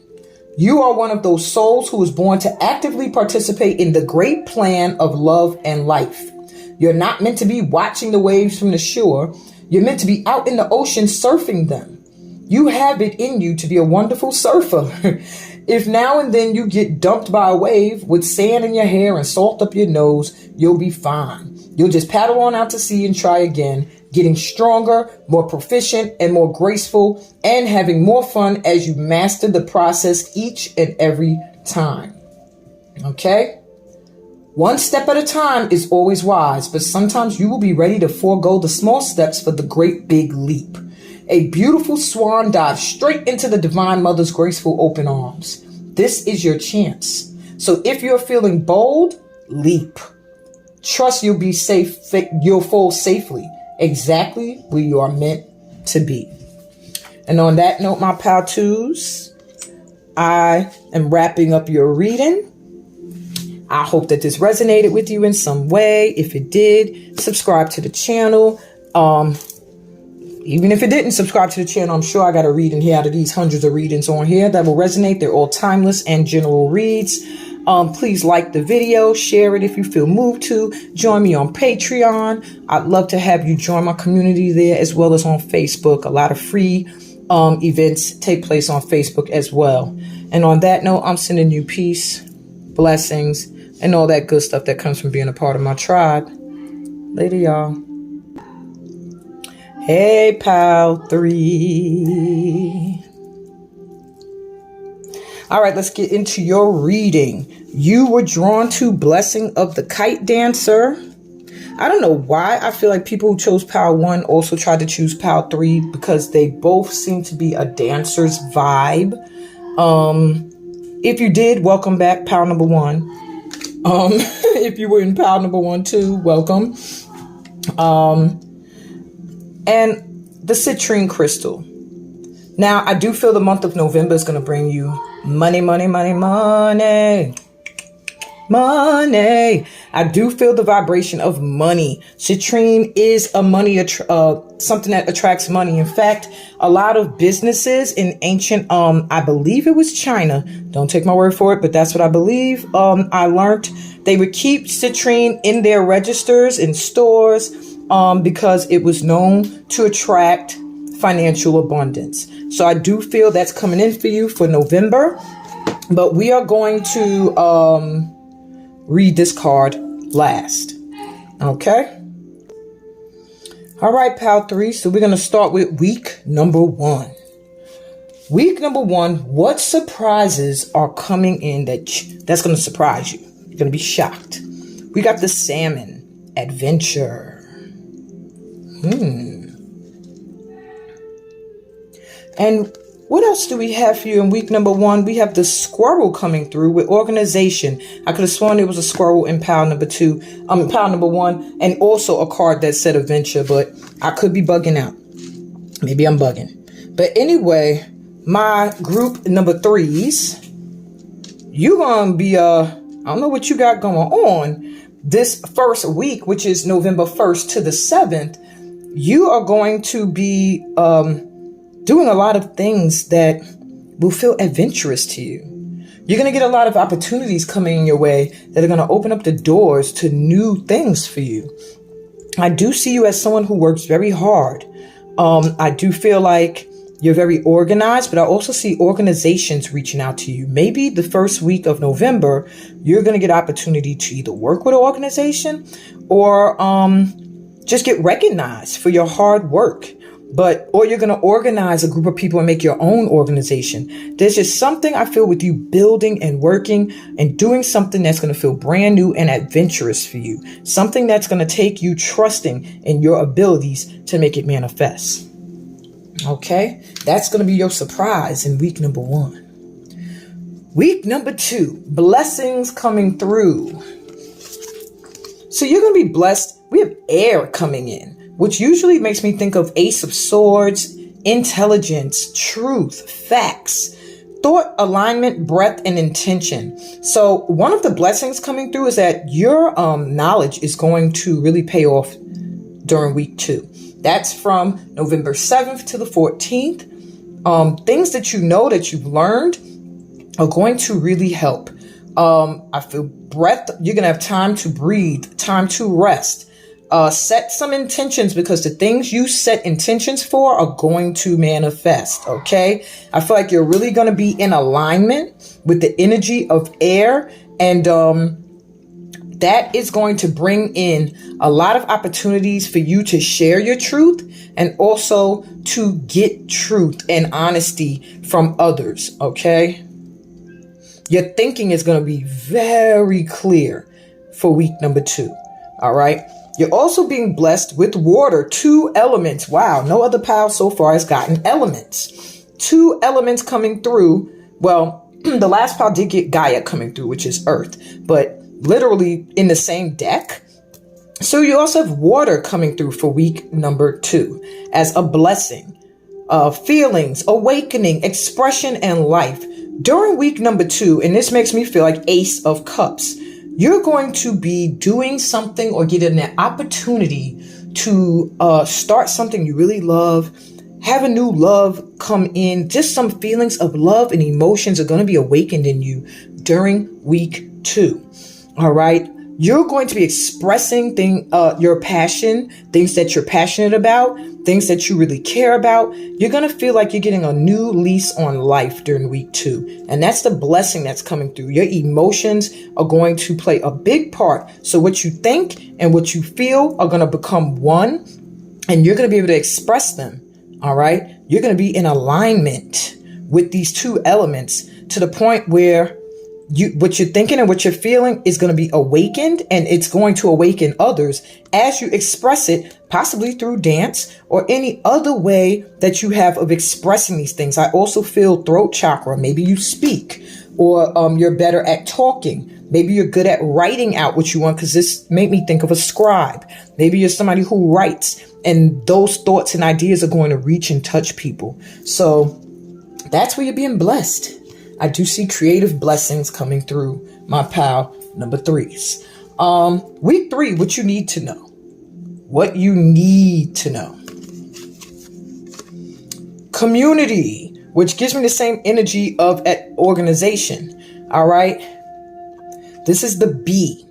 You are one of those souls who was born to actively participate in the great plan of love and life. You're not meant to be watching the waves from the shore. You're meant to be out in the ocean surfing them. You have it in you to be a wonderful surfer. If now and then you get dumped by a wave with sand in your hair and salt up your nose, you'll be fine. You'll just paddle on out to sea and try again, getting stronger, more proficient, and more graceful, and having more fun as you master the process each and every time. Okay? One step at a time is always wise, but sometimes you will be ready to forego the small steps for the great big leap. A beautiful swan dives straight into the Divine Mother's graceful open arms. This is your chance. So if you're feeling bold, leap. Trust you'll be safe. You'll fall safely, exactly where you are meant to be. And on that note, my pal twos, I am wrapping up your reading. I hope that this resonated with you in some way. If it did, subscribe to the channel. Even if it didn't subscribe to the channel, I'm sure I got a reading here out of these hundreds of readings on here that will resonate. They're all timeless and general reads. Please like the video, share it if you feel moved to. Join me on Patreon. I'd love to have you join my community there as well as on Facebook. A lot of free events take place on Facebook as well. And on that note, I'm sending you peace, blessings, and all that good stuff that comes from being a part of my tribe. Later, y'all. Hey, pal 3. All right, let's get into your reading. You were drawn to Blessing of the Kite Dancer. I don't know why I feel like people who chose pal 1 also tried to choose pal 3 because they both seem to be a dancer's vibe. If you did, welcome back, pal number 1. If you were in pal number 1 too, welcome. And the citrine crystal. Now, I do feel the month of November is going to bring you money, money, money, money. Money. I do feel the vibration of money. Citrine is a money, something that attracts money. In fact, a lot of businesses in ancient, I believe it was China. Don't take my word for it, but that's what I believe. I learned they would keep citrine in their registers in stores because it was known to attract financial abundance. So I do feel that's coming in for you for November. But we are going to read this card last. Okay? All right, pal 3. So we're going to start with week number 1. Week number 1, what surprises are coming in that's going to surprise you? You're going to be shocked. We got the Salmon Adventure. And What else do we have for you in week number 1? We have the squirrel coming through with organization. I could have sworn there was a squirrel in pile number 1, and also a card that said adventure, but I could be bugging out. Maybe I'm bugging. But anyway, my group number 3s, you're going to be, I don't know what you got going on this first week, which is November 1st to the 7th. You are going to be doing a lot of things that will feel adventurous to you. You're going to get a lot of opportunities coming your way that are going to open up the doors to new things for you. I do see you as someone who works very hard. I do feel like you're very organized, but I also see organizations reaching out to you. Maybe the first week of November, you're going to get opportunity to either work with an organization or just get recognized for your hard work. Or you're going to organize a group of people and make your own organization. There's just something I feel with you building and working and doing something that's going to feel brand new and adventurous for you. Something that's going to take you trusting in your abilities to make it manifest. Okay, that's going to be your surprise in week number 1. Week number 2, blessings coming through. So you're going to be blessed. We have air coming in, which usually makes me think of Ace of Swords, intelligence, truth, facts, thought, alignment, breadth, and intention. So one of the blessings coming through is that your knowledge is going to really pay off during week 2. That's from November 7th to the 14th. Things that you know that you've learned are going to really help. I feel breath. You're going to have time to breathe, time to rest. Set some intentions, because the things you set intentions for are going to manifest. Okay. I feel like you're really going to be in alignment with the energy of air, and that is going to bring in a lot of opportunities for you to share your truth and also to get truth and honesty from others. Okay. Your thinking is going to be very clear for week number 2. All right. You're also being blessed with water, 2 elements. Wow. No other pile so far has gotten elements. 2 elements coming through. Well, the last pile did get Gaia coming through, which is earth, but literally in the same deck. So you also have water coming through for week number 2 as a blessing, feelings, awakening, expression, and life. During week number 2, and this makes me feel like Ace of Cups, you're going to be doing something or getting an opportunity to start something you really love, have a new love come in. Just some feelings of love and emotions are going to be awakened in you during week 2. All right. You're going to be expressing your passion, things that you're passionate about, things that you really care about. You're going to feel like you're getting a new lease on life during week 2. And that's the blessing that's coming through. Your emotions are going to play a big part. So what you think and what you feel are going to become one, and you're going to be able to express them. All right. You're going to be in alignment with these 2 elements to the point where what you're thinking and what you're feeling is going to be awakened, and it's going to awaken others as you express it, possibly through dance or any other way that you have of expressing these things. I also feel throat chakra. Maybe you speak, or you're better at talking. Maybe you're good at writing out what you want, because this made me think of a scribe. Maybe you're somebody who writes, and those thoughts and ideas are going to reach and touch people. So that's where you're being blessed. I do see creative blessings coming through my pile number 3s. Week 3, what you need to know. What you need to know. Community, which gives me the same energy of organization. All right. This is the B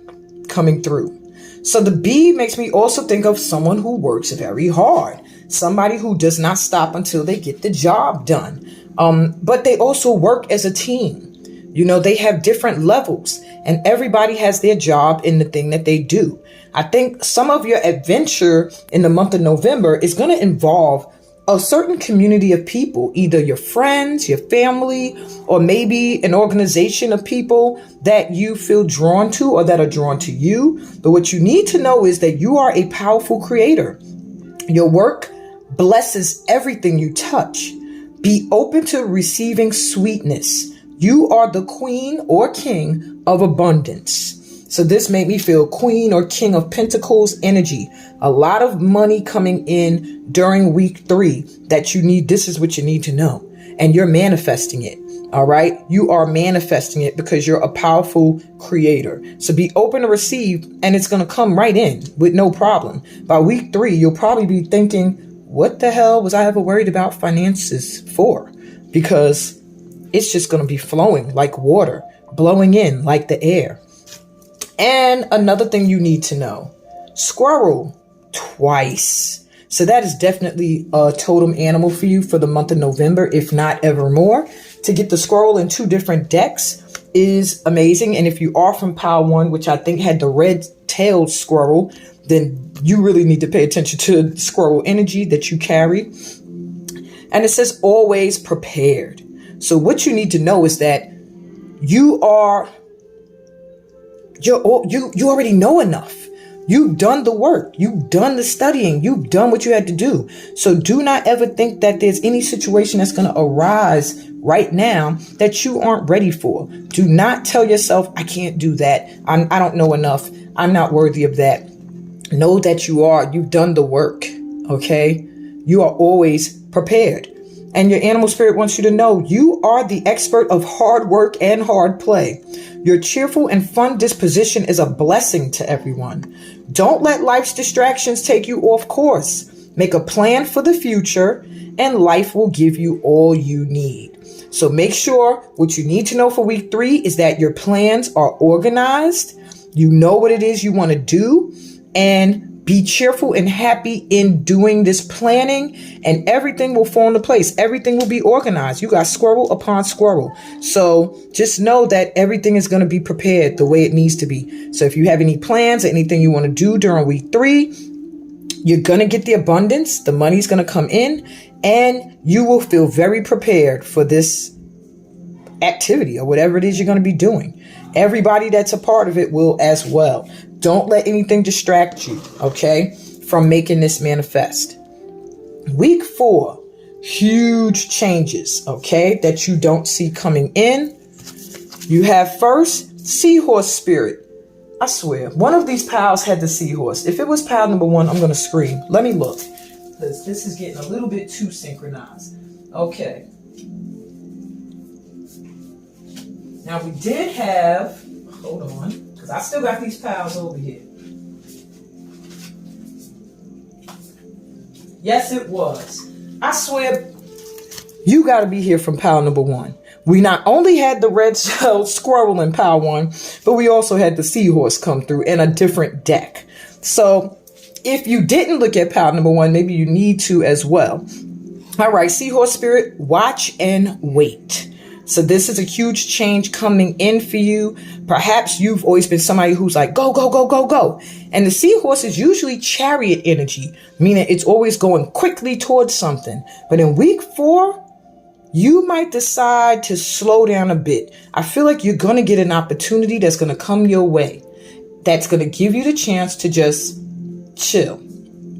coming through. So the B makes me also think of someone who works very hard. Somebody who does not stop until they get the job done. But they also work as a team. You know, they have different levels, and everybody has their job in the thing that they do. I think some of your adventure in the month of November is going to involve a certain community of people, either your friends, your family, or maybe an organization of people that you feel drawn to or that are drawn to you. But what you need to know is that you are a powerful creator. Your work blesses everything you touch. Be open to receiving sweetness. You are the queen or king of abundance. So this made me feel queen or king of pentacles energy. A lot of money coming in during week 3 that you need. This is what you need to know. And you're manifesting it. All right. You are manifesting it because you're a powerful creator. So be open to receive, and it's going to come right in with no problem. By week 3, you'll probably be thinking, what the hell was I ever worried about finances for? Because it's just going to be flowing like water, blowing in like the air. And another thing you need to know, squirrel twice. So that is definitely a totem animal for you for the month of November, if not ever more. To get the squirrel in 2 different decks is amazing. And if you are from Pile 1, which I think had the red-tailed squirrel, then you really need to pay attention to the squirrel energy that you carry. And it says always prepared. So what you need to know is that you already know enough. You've done the work. You've done the studying. You've done what you had to do. So do not ever think that there's any situation that's going to arise right now that you aren't ready for. Do not tell yourself, I can't do that. I don't know enough. I'm not worthy of that. Know that you are. You've done the work. Okay? You are always prepared. And your animal spirit wants you to know you are the expert of hard work and hard play. Your cheerful and fun disposition is a blessing to everyone. Don't let life's distractions take you off course. Make a plan for the future, and life will give you all you need. So make sure what you need to know for week 3 is that your plans are organized. You know what it is you want to do, and be cheerful and happy in doing this planning, and everything will fall into place. Everything will be organized. You got squirrel upon squirrel. So just know that everything is going to be prepared the way it needs to be. So if you have any plans or anything you want to do during week 3, you're going to get the abundance. The money's going to come in, and you will feel very prepared for this activity or whatever it is you're going to be doing. Everybody that's a part of it will as well. Don't let anything distract you, okay, from making this manifest. Week 4, huge changes, okay, that you don't see coming in. You have first, seahorse spirit. I swear, one of these piles had the seahorse. If it was pile number 1, I'm going to scream. Let me look. This is getting a little bit too synchronized. Okay. Now we did have, hold on, because I still got these piles over here. Yes, it was. I swear, you got to be here from pile number 1. We not only had the red-tailed squirrel in pile 1, but we also had the seahorse come through in a different deck. So if you didn't look at pile number 1, maybe you need to as well. All right, seahorse spirit, watch and wait. So this is a huge change coming in for you. Perhaps you've always been somebody who's like, go, go, go, go, go. And the seahorse is usually chariot energy, meaning it's always going quickly towards something. But in week 4, you might decide to slow down a bit. I feel like you're going to get an opportunity that's going to come your way. That's going to give you the chance to just chill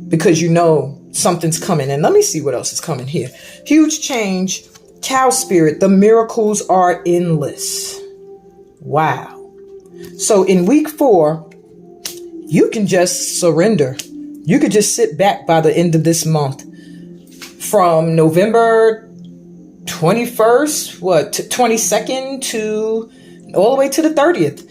because you know something's coming. And let me see what else is coming here. Huge change. Cow spirit, the miracles are endless. Wow. So in week 4, you can just surrender. You could just sit back by the end of this month. From November 21st, 22nd to all the way to the 30th.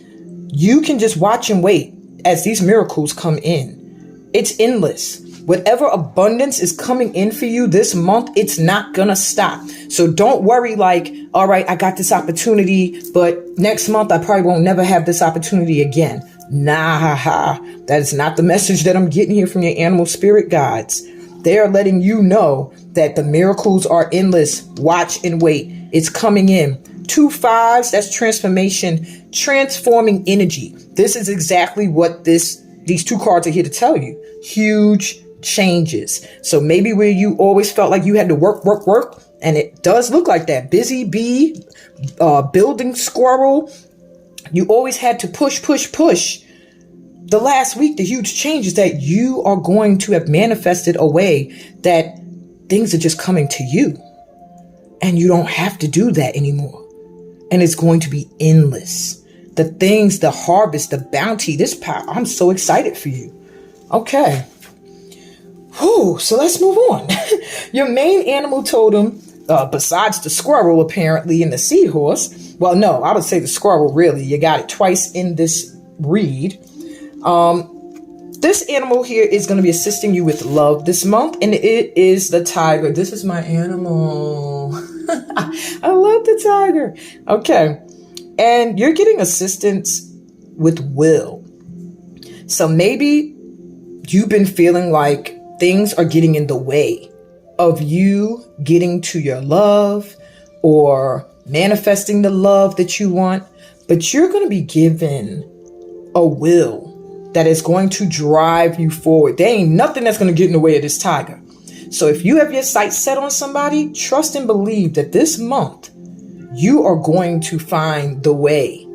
You can just watch and wait as these miracles come in. It's endless. Whatever abundance is coming in for you this month, it's not going to stop. So don't worry like, all right, I got this opportunity, but next month I probably won't never have this opportunity again. Nah, that is not the message that I'm getting here from your animal spirit guides. They are letting you know that the miracles are endless. Watch and wait. It's coming in. 2 5s, that's transformation, transforming energy. This is exactly what these 2 cards are here to tell you. Huge changes. So maybe where you always felt like you had to work, and it does look like that. Busy bee, building squirrel. You always had to push. The last week, the huge change is that you are going to have manifested a way that things are just coming to you. And you don't have to do that anymore. And it's going to be endless. The things, the harvest, the bounty, this power, I'm so excited for you. Okay. Whew, so let's move on. Your main animal totem, besides the squirrel apparently and the seahorse, well, no, I would say the squirrel really. You got it twice in this read. This animal here is going to be assisting you with love this month, and it is the tiger. This is my animal. I love the tiger. Okay. And you're getting assistance with will. So maybe you've been feeling like things are getting in the way of you getting to your love or manifesting the love that you want, but you're going to be given a will that is going to drive you forward. There ain't nothing that's going to get in the way of this tiger. So if you have your sights set on somebody, trust and believe that this month you are going to find the way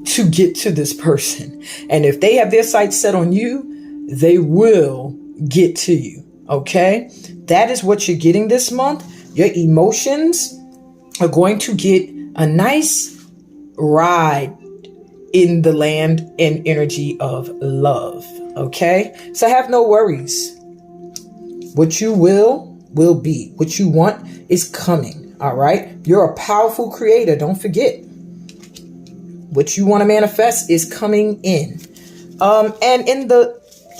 to get to this person. And if they have their sights set on you, they will get to you. Okay? That is what you're getting this month. Your emotions are going to get a nice ride in the land and energy of love. Okay? So have no worries. What you will be. What you want is coming. All right? You're a powerful creator. Don't forget. What you want to manifest is coming in. And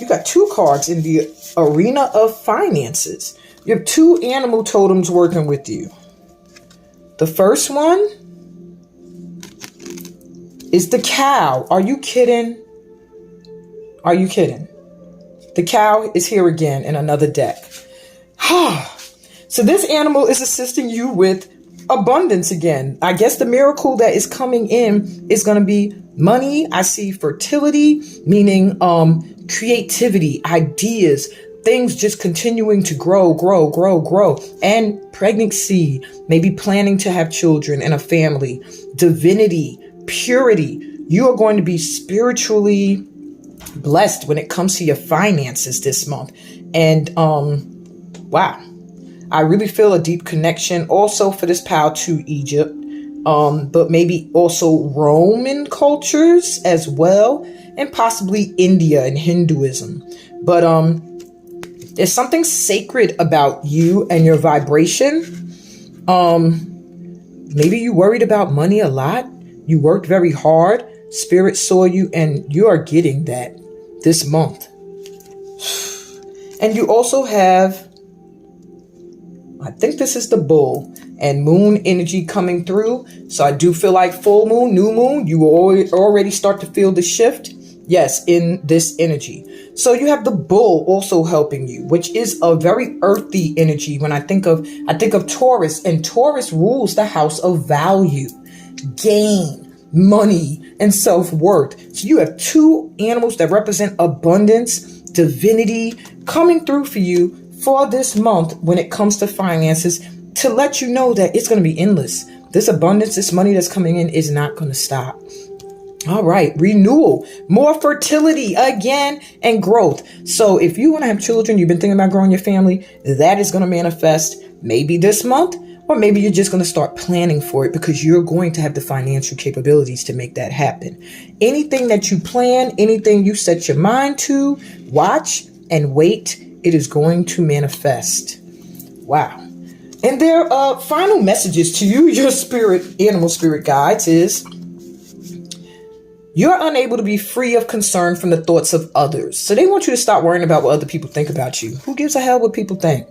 you got two cards in the arena of finances. You have two animal totems working with you. The first one is the cow. Are you kidding? Are you kidding? The cow is here again in another deck. So this animal is assisting you with abundance again. I guess the miracle that is coming in is going to be money. I see fertility, meaning creativity, ideas, things just continuing to grow. And pregnancy, maybe planning to have children and a family, divinity, purity. You are going to be spiritually blessed when it comes to your finances this month. And wow, I really feel a deep connection also for this pal to Egypt, but maybe also Roman cultures as well, and possibly India and Hinduism. But there's something sacred about you and your vibration. Maybe you worried about money a lot. You worked very hard. Spirit saw you, and you are getting that this month. And you also have, I think this is the bull and moon energy coming through. So I do feel like full moon, new moon, you will already start to feel the shift. Yes, in this energy. So you have the bull also helping you, which is a very earthy energy. When I think of Taurus, and Taurus rules the house of value, gain, money, and self-worth. So you have two animals that represent abundance, divinity coming through for you for this month when it comes to finances, to let you know that it's going to be endless. This abundance, this money that's coming in is not going to stop. All right, renewal, more fertility again, and growth. So if you want to have children, you've been thinking about growing your family, that is going to manifest maybe this month, or maybe you're just going to start planning for it because you're going to have the financial capabilities to make that happen. Anything that you plan, anything you set your mind to, watch and wait, it is going to manifest. Wow. And their final messages to you, your spirit, animal spirit guides, is you're unable to be free of concern from the thoughts of others. So they want you to stop worrying about what other people think about you. Who gives a hell what people think?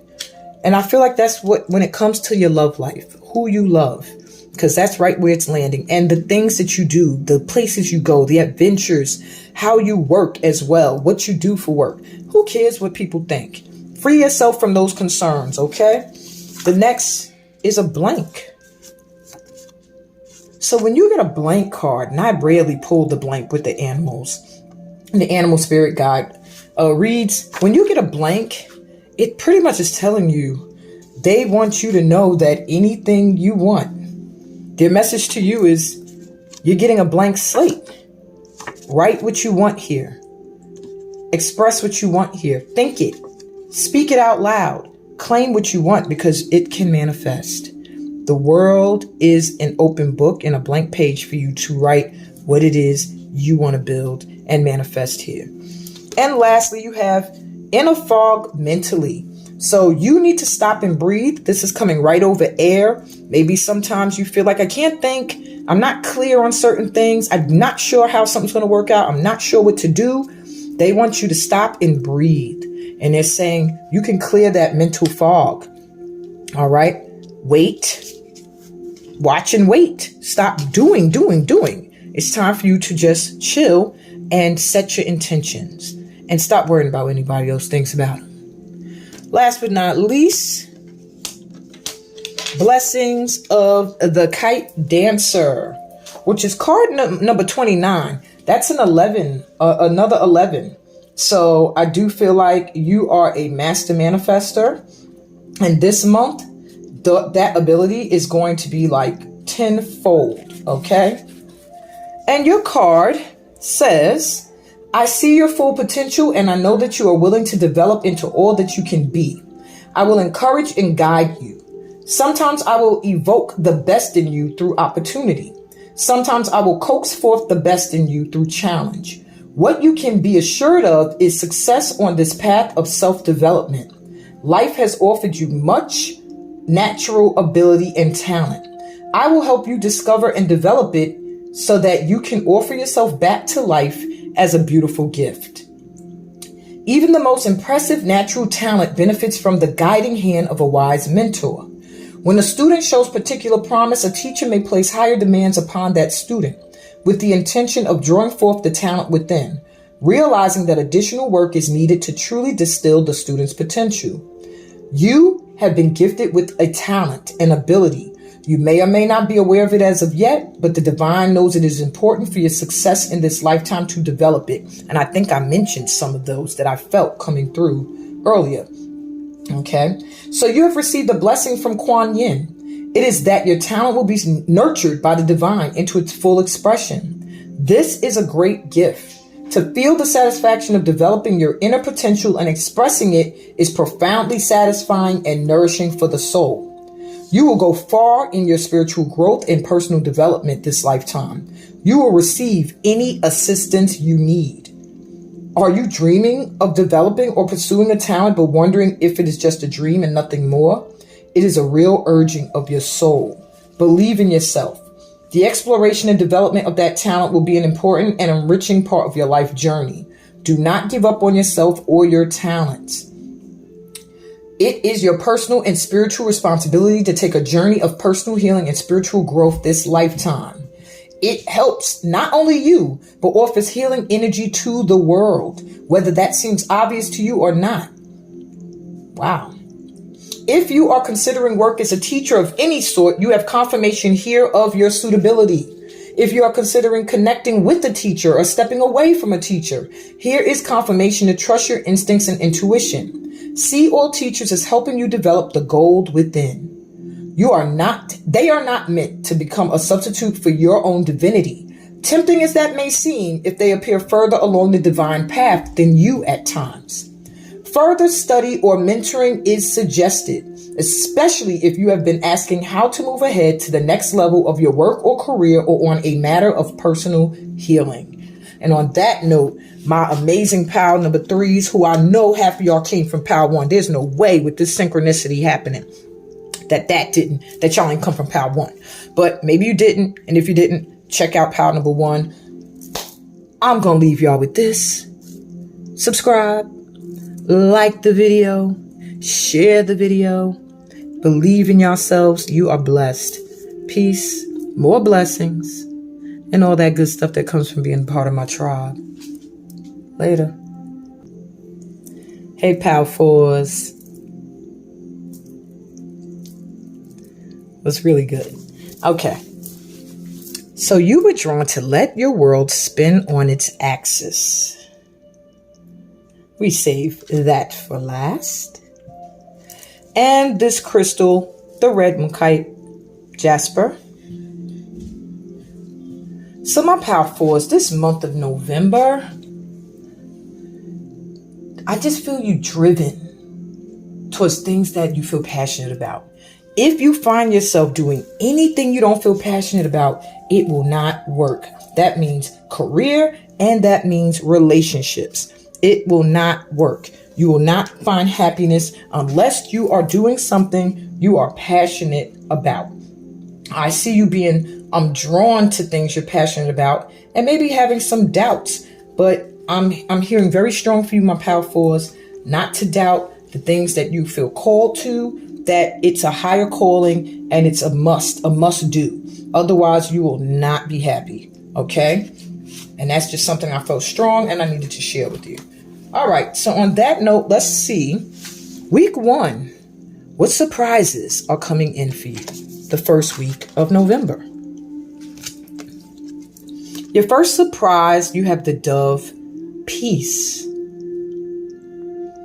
And I feel like that's what, when it comes to your love life, who you love, because that's right where it's landing. And the things that you do, the places you go, the adventures, how you work as well, what you do for work. Who cares what people think? Free yourself from those concerns, okay? The next is a blank. So when you get a blank card, and I rarely pull the blank with the animals, and the animal spirit guide reads, when you get a blank, it pretty much is telling you they want you to know that anything you want. Their message to you is you're getting a blank slate. Write what you want here. Express what you want here. Think it. Speak it out loud. Claim what you want because it can manifest. The world is an open book and a blank page for you to write what it is you want to build and manifest here. And lastly, you have inner fog mentally. So you need to stop and breathe. This is coming right over air. Maybe sometimes you feel like I can't think. I'm not clear on certain things. I'm not sure how something's going to work out. I'm not sure what to do. They want you to stop and breathe. And they're saying you can clear that mental fog. All right. Wait. Watch and wait. Stop doing. It's time for you to just chill and set your intentions and stop worrying about what anybody else thinks about them. Last but not least, blessings of the kite dancer, which is card number 29. That's an 11, another 11. So I do feel like you are a master manifester. And this month, that ability is going to be like tenfold. Okay. And your card says, I see your full potential and I know that you are willing to develop into all that you can be. I will encourage and guide you. Sometimes I will evoke the best in you through opportunity. Sometimes I will coax forth the best in you through challenge. What you can be assured of is success on this path of self-development. Life has offered you much natural ability and talent. I will help you discover and develop it so that you can offer yourself back to life as a beautiful gift. Even the most impressive natural talent benefits from the guiding hand of a wise mentor. When a student shows particular promise, a teacher may place higher demands upon that student with the intention of drawing forth the talent within, realizing that additional work is needed to truly distill the student's potential. You have been gifted with a talent and ability. You may or may not be aware of it as of yet, but the divine knows it is important for your success in this lifetime to develop it. And I think I mentioned some of those that I felt coming through earlier. Okay, so you have received a blessing from Kuan Yin. It is that your talent will be nurtured by the divine into its full expression. This is a great gift. To feel the satisfaction of developing your inner potential and expressing it is profoundly satisfying and nourishing for the soul. You will go far in your spiritual growth and personal development this lifetime. You will receive any assistance you need. Are you dreaming of developing or pursuing a talent but wondering if it is just a dream and nothing more? It is a real urging of your soul. Believe in yourself. The exploration and development of that talent will be an important and enriching part of your life journey. Do not give up on yourself or your talents. It is your personal and spiritual responsibility to take a journey of personal healing and spiritual growth this lifetime. It helps not only you, but offers healing energy to the world, whether that seems obvious to you or not. Wow. If you are considering work as a teacher of any sort, you have confirmation here of your suitability. If you are considering connecting with a teacher or stepping away from a teacher, here is confirmation to trust your instincts and intuition. See all teachers as helping you develop the gold within. They are not meant to become a substitute for your own divinity. Tempting as that may seem, if they appear further along the divine path than you at times. Further study or mentoring is suggested, especially if you have been asking how to move ahead to the next level of your work or career or on a matter of personal healing. And on that note, my amazing pal number 3s, who I know half of y'all came from pal 1. There's no way with this synchronicity happening that y'all ain't come from pal 1. But maybe you didn't. And if you didn't, check out pal number 1. I'm going to leave y'all with this. Subscribe, like the video, share the video, believe in yourselves. You are blessed. Peace, more blessings, and all that good stuff that comes from being part of my tribe. Later. Hey, Pal 4s. Was really good. Okay. So you were drawn to let your world spin on its axis. We save that for last. And this crystal, the red Moonite Jasper. So my Pal 4s, this month of November, I just feel you driven towards things that you feel passionate about. If you find yourself doing anything you don't feel passionate about, it will not work. That means career and that means relationships. It will not work. You will not find happiness unless you are doing something you are passionate about. I see you being drawn to things you're passionate about and maybe having some doubts, but I'm hearing very strong for you, my power fours, not to doubt the things that you feel called to, that it's a higher calling and it's a must do. Otherwise, you will not be happy. Okay? And that's just something I felt strong and I needed to share with you. All right. So on that note, let's see. Week 1. What surprises are coming in for you the first week of November? Your first surprise, you have the Dove, peace.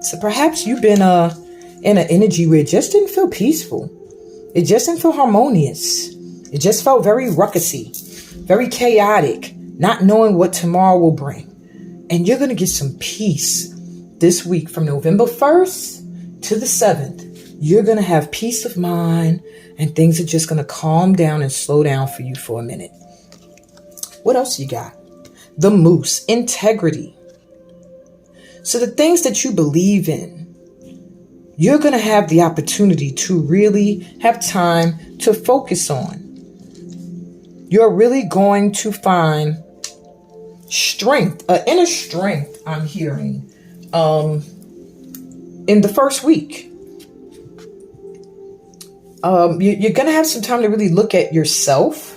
So perhaps you've been in an energy where it just didn't feel peaceful. It just didn't feel harmonious. It just felt very ruckusy, very chaotic, not knowing what tomorrow will bring. And you're going to get some peace this week from November 1st to the 7th. You're going to have peace of mind and things are just going to calm down and slow down for you for a minute. What else you got? The Moose, integrity. So the things that you believe in, you're going to have the opportunity to really have time to focus on. You're really going to find strength, inner strength, I'm hearing, in the first week. You're going to have some time to really look at yourself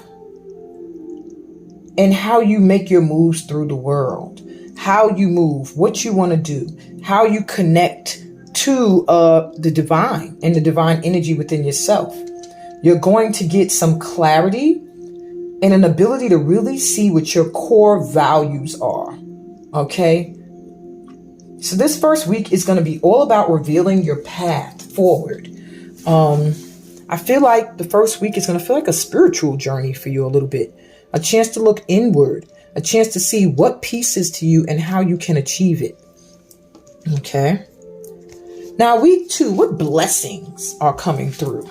and how you make your moves through the world, how you move, what you want to do, how you connect to the divine and the divine energy within yourself. You're going to get some clarity and an ability to really see what your core values are. Okay? So this first week is going to be all about revealing your path forward. I feel like the first week is going to feel like a spiritual journey for you a little bit. A chance to look inward, a chance to see what peace is to you and how you can achieve it. Okay. Now, week 2, what blessings are coming through?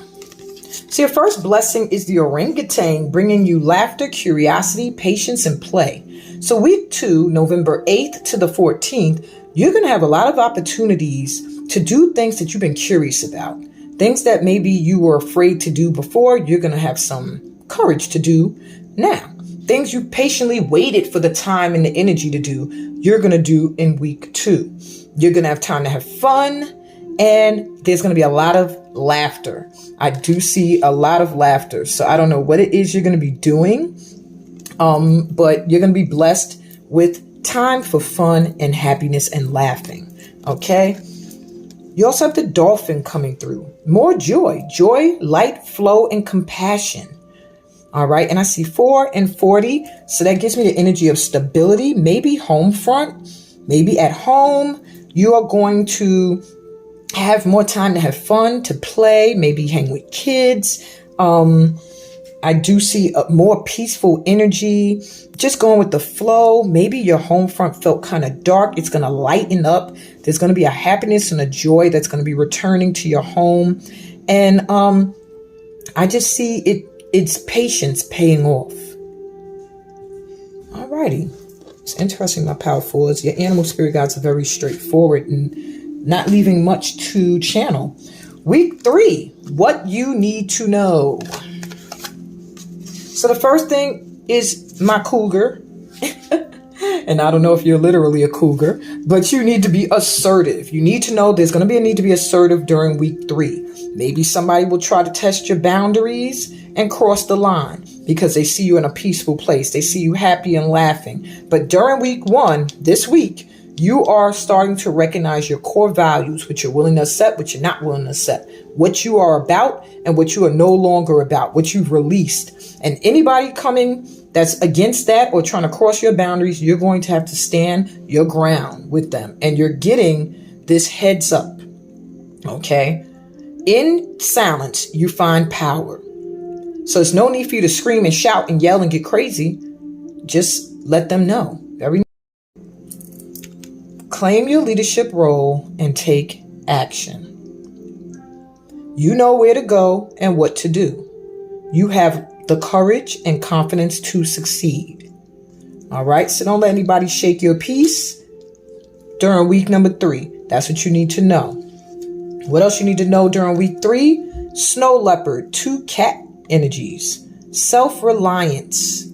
So your first blessing is the orangutan, bringing you laughter, curiosity, patience, and play. So week 2, November 8th to the 14th, you're going to have a lot of opportunities to do things that you've been curious about. Things that maybe you were afraid to do before, you're going to have some courage to do now. Things you patiently waited for the time and the energy to do, you're going to do in week 2. You're going to have time to have fun, and there's going to be a lot of laughter. I do see a lot of laughter. So I don't know what it is you're going to be doing, but you're going to be blessed with time for fun and happiness and laughing. Okay? You also have the dolphin coming through. More joy, light, flow, and compassion. All right. And I see 4 and 40. So that gives me the energy of stability, maybe home front, maybe at home. You are going to have more time to have fun, to play, maybe hang with kids. I do see a more peaceful energy, just going with the flow. Maybe your home front felt kind of dark. It's going to lighten up. There's going to be a happiness and a joy that's going to be returning to your home. And I just see it's patience paying off. Alrighty. It's interesting, my power fours. Your animal spirit guides are very straightforward and not leaving much to channel. Week 3, what you need to know. So the first thing is my cougar. And I don't know if you're literally a cougar, but you need to be assertive. You need to know there's going to be a need to be assertive during week 3. Maybe somebody will try to test your boundaries and cross the line because they see you in a peaceful place. They see you happy and laughing. But during week 1, this week, you are starting to recognize your core values, what you're willing to accept, what you're not willing to accept, what you are about and what you are no longer about, what you've released. And anybody coming that's against that or trying to cross your boundaries, you're going to have to stand your ground with them. And you're getting this heads up. Okay? In silence, you find power. So there's no need for you to scream and shout and yell and get crazy. Just let them know. Claim your leadership role and take action. You know where to go and what to do. You have the courage and confidence to succeed. All right, so don't let anybody shake your peace during week number 3. That's what you need to know. What else you need to know during week 3? Snow leopard, 2 cat energies. Self-reliance.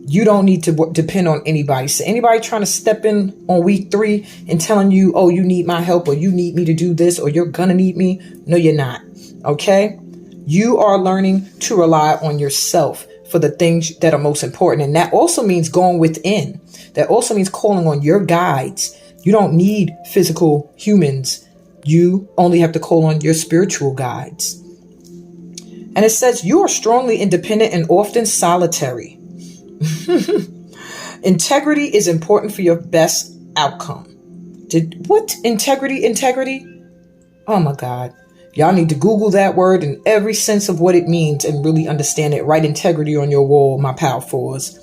You don't need to depend on anybody. So anybody trying to step in on week 3 and telling you, oh, you need my help, or you need me to do this, or you're gonna need me. No, you're not. Okay? You are learning to rely on yourself for the things that are most important. And that also means going within. That also means calling on your guides. You don't need physical humans. You only have to call on your spiritual guides. And it says you are strongly independent and often solitary. Integrity is important for your best outcome. What? Integrity? Oh my God. Y'all need to Google that word in every sense of what it means and really understand it. Write integrity on your wall, my pal fours.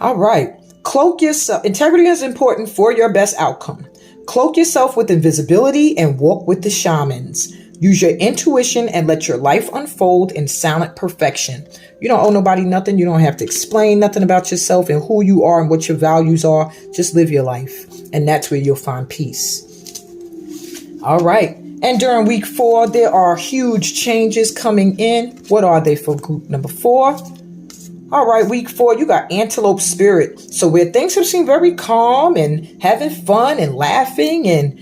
All right. Cloak yourself. Integrity is important for your best outcome. Cloak yourself with invisibility and walk with the shamans. Use your intuition and let your life unfold in silent perfection. You don't owe nobody nothing. You don't have to explain nothing about yourself and who you are and what your values are. Just live your life. And that's where you'll find peace. All right. And during week 4, there are huge changes coming in. What are they for group number 4? All right, week 4, you got antelope spirit. So where things have seemed very calm and having fun and laughing and,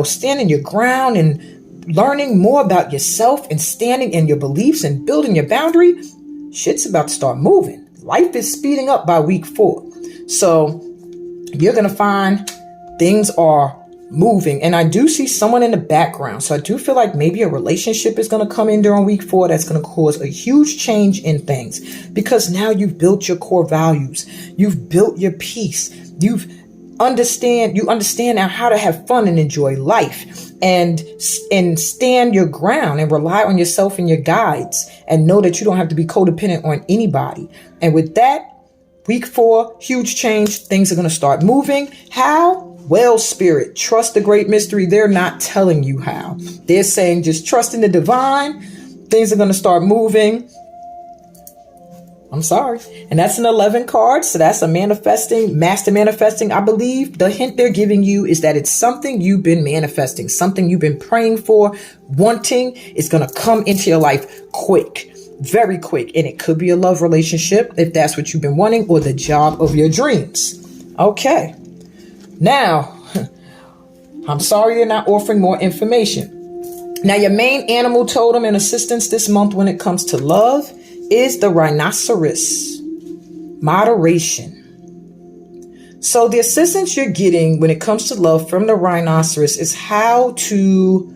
standing your ground and learning more about yourself and standing in your beliefs and building your boundary, shit's about to start moving. Life is speeding up by week 4. So you're going to find things are moving. And I do see someone in the background. So I do feel like maybe a relationship is going to come in during week 4 that's going to cause a huge change in things, because now you've built your core values. You've built your peace. You understand now how to have fun and enjoy life and stand your ground and rely on yourself and your guides and know that you don't have to be codependent on anybody. And with that, week 4, huge change. Things are going to start moving. How? Well, spirit, trust the great mystery. They're not telling you how. They're saying just trust in the divine. Things are going to start moving. I'm sorry. And that's an 11 card. So that's a master manifesting. I believe the hint they're giving you is that it's something you've been manifesting, something you've been praying for, wanting. It's going to come into your life quick, very quick. And it could be a love relationship if that's what you've been wanting, or the job of your dreams. Okay. Now, I'm sorry they're not offering more information. Now, your main animal totem and assistance this month when it comes to love is the rhinoceros. Moderation. So the assistance you're getting when it comes to love from the rhinoceros is how to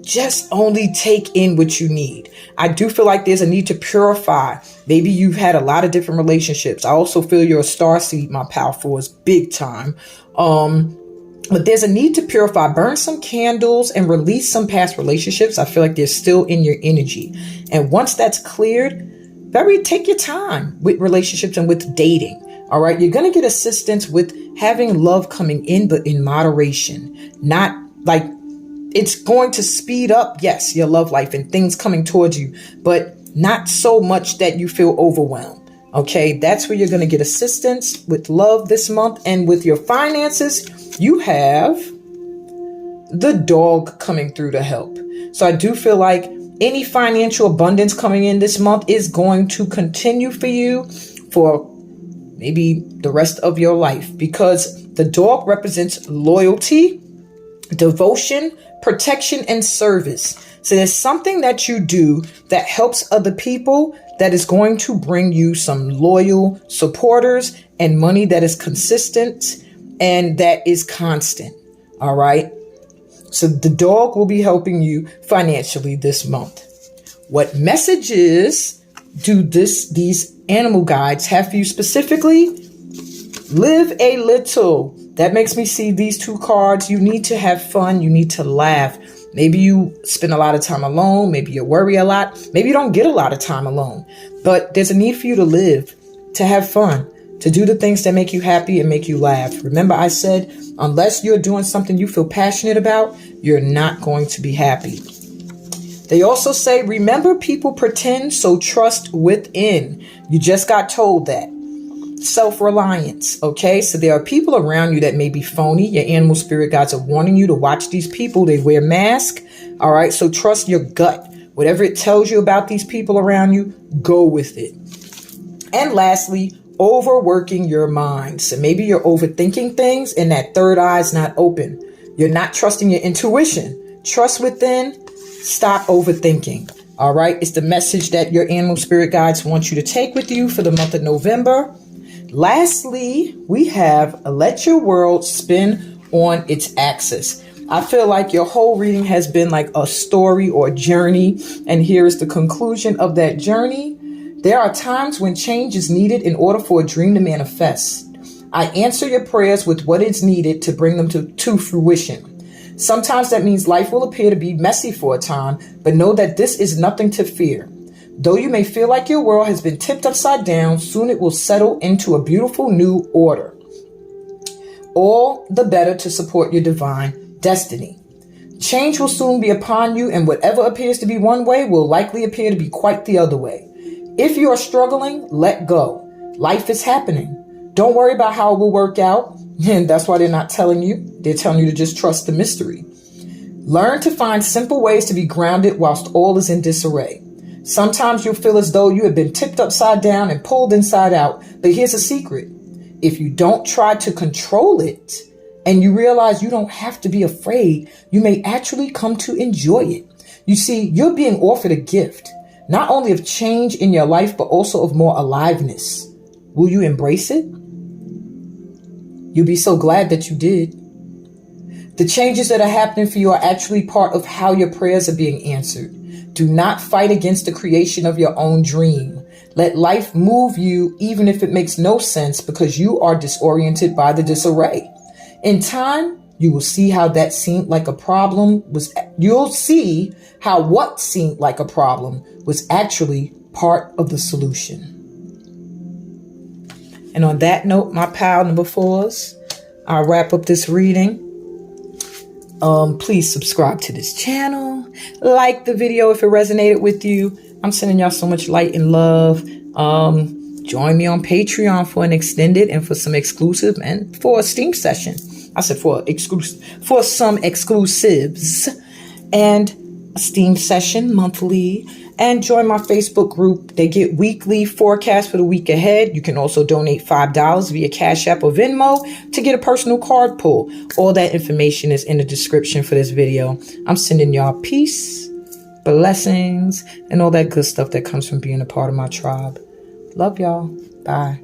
just only take in what you need. I do feel like there's a need to purify. Maybe you've had a lot of different relationships. I also feel you're a starseed, my pal, for us big time. But there's a need to purify, burn some candles and release some past relationships. I feel like they're still in your energy. And once that's cleared, take your time with relationships and with dating. All right. You're going to get assistance with having love coming in, but in moderation, not like it's going to speed up, yes, your love life and things coming towards you, but not so much that you feel overwhelmed. Okay, that's where you're going to get assistance with love this month. And with your finances, you have the dog coming through to help. So I do feel like any financial abundance coming in this month is going to continue for you for maybe the rest of your life, because the dog represents loyalty, devotion, protection, and service. So there's something that you do that helps other people that is going to bring you some loyal supporters and money that is consistent and that is constant. All right. So the dog will be helping you financially this month. What messages do these animal guides have for you specifically? Live a little. That makes me see these 2 cards. You need to have fun. You need to laugh. Maybe you spend a lot of time alone. Maybe you worry a lot. Maybe you don't get a lot of time alone. But there's a need for you to live, to have fun, to do the things that make you happy and make you laugh. Remember, I said, unless you're doing something you feel passionate about, you're not going to be happy. They also say, remember, people pretend, so trust within. You just got told that. Self-reliance. Okay, so there are people around you that may be phony. Your animal spirit guides are warning you to watch these people. They wear masks. All right, so trust your gut. Whatever it tells you about these people around you, go with it. And lastly, overworking your mind. So maybe you're overthinking things and that third eye is not open. You're not trusting your intuition. Trust within. Stop overthinking. All right, it's the message that your animal spirit guides want you to take with you for the month of November. Lastly, we have let your world spin on its axis. I feel like your whole reading has been like a story or journey. And here is the conclusion of that journey. There are times when change is needed in order for a dream to manifest. I answer your prayers with what is needed to bring them to fruition. Sometimes that means life will appear to be messy for a time, but know that this is nothing to fear. Though you may feel like your world has been tipped upside down, soon it will settle into a beautiful new order. All the better to support your divine destiny. Change will soon be upon you, and whatever appears to be one way will likely appear to be quite the other way. If you are struggling, let go. Life is happening. Don't worry about how it will work out. And that's why they're not telling you. They're telling you to just trust the mystery. Learn to find simple ways to be grounded whilst all is in disarray. Sometimes you'll feel as though you have been tipped upside down and pulled inside out. But here's a secret. If you don't try to control it and you realize you don't have to be afraid, you may actually come to enjoy it. You see, you're being offered a gift, not only of change in your life, but also of more aliveness. Will you embrace it? You'll be so glad that you did. The changes that are happening for you are actually part of how your prayers are being answered. Do not fight against the creation of your own dream. Let life move you even if it makes no sense because you are disoriented by the disarray. In time, you will see how that seemed like a problem was. You'll see how what seemed like a problem was actually part of the solution. And on that note, my pal number fours, I'll wrap up this reading. Please subscribe to this channel. Like the video if it resonated with you. I'm sending y'all so much light and love. Join me on Patreon for an extended and for some exclusive and for a Steam session. I said for some exclusives and a Steam session monthly. And join my Facebook group. They get weekly forecasts for the week ahead. You can also donate $5 via Cash App or Venmo to get a personal card pull. All that information is in the description for this video. I'm sending y'all peace, blessings, and all that good stuff that comes from being a part of my tribe. Love y'all. Bye.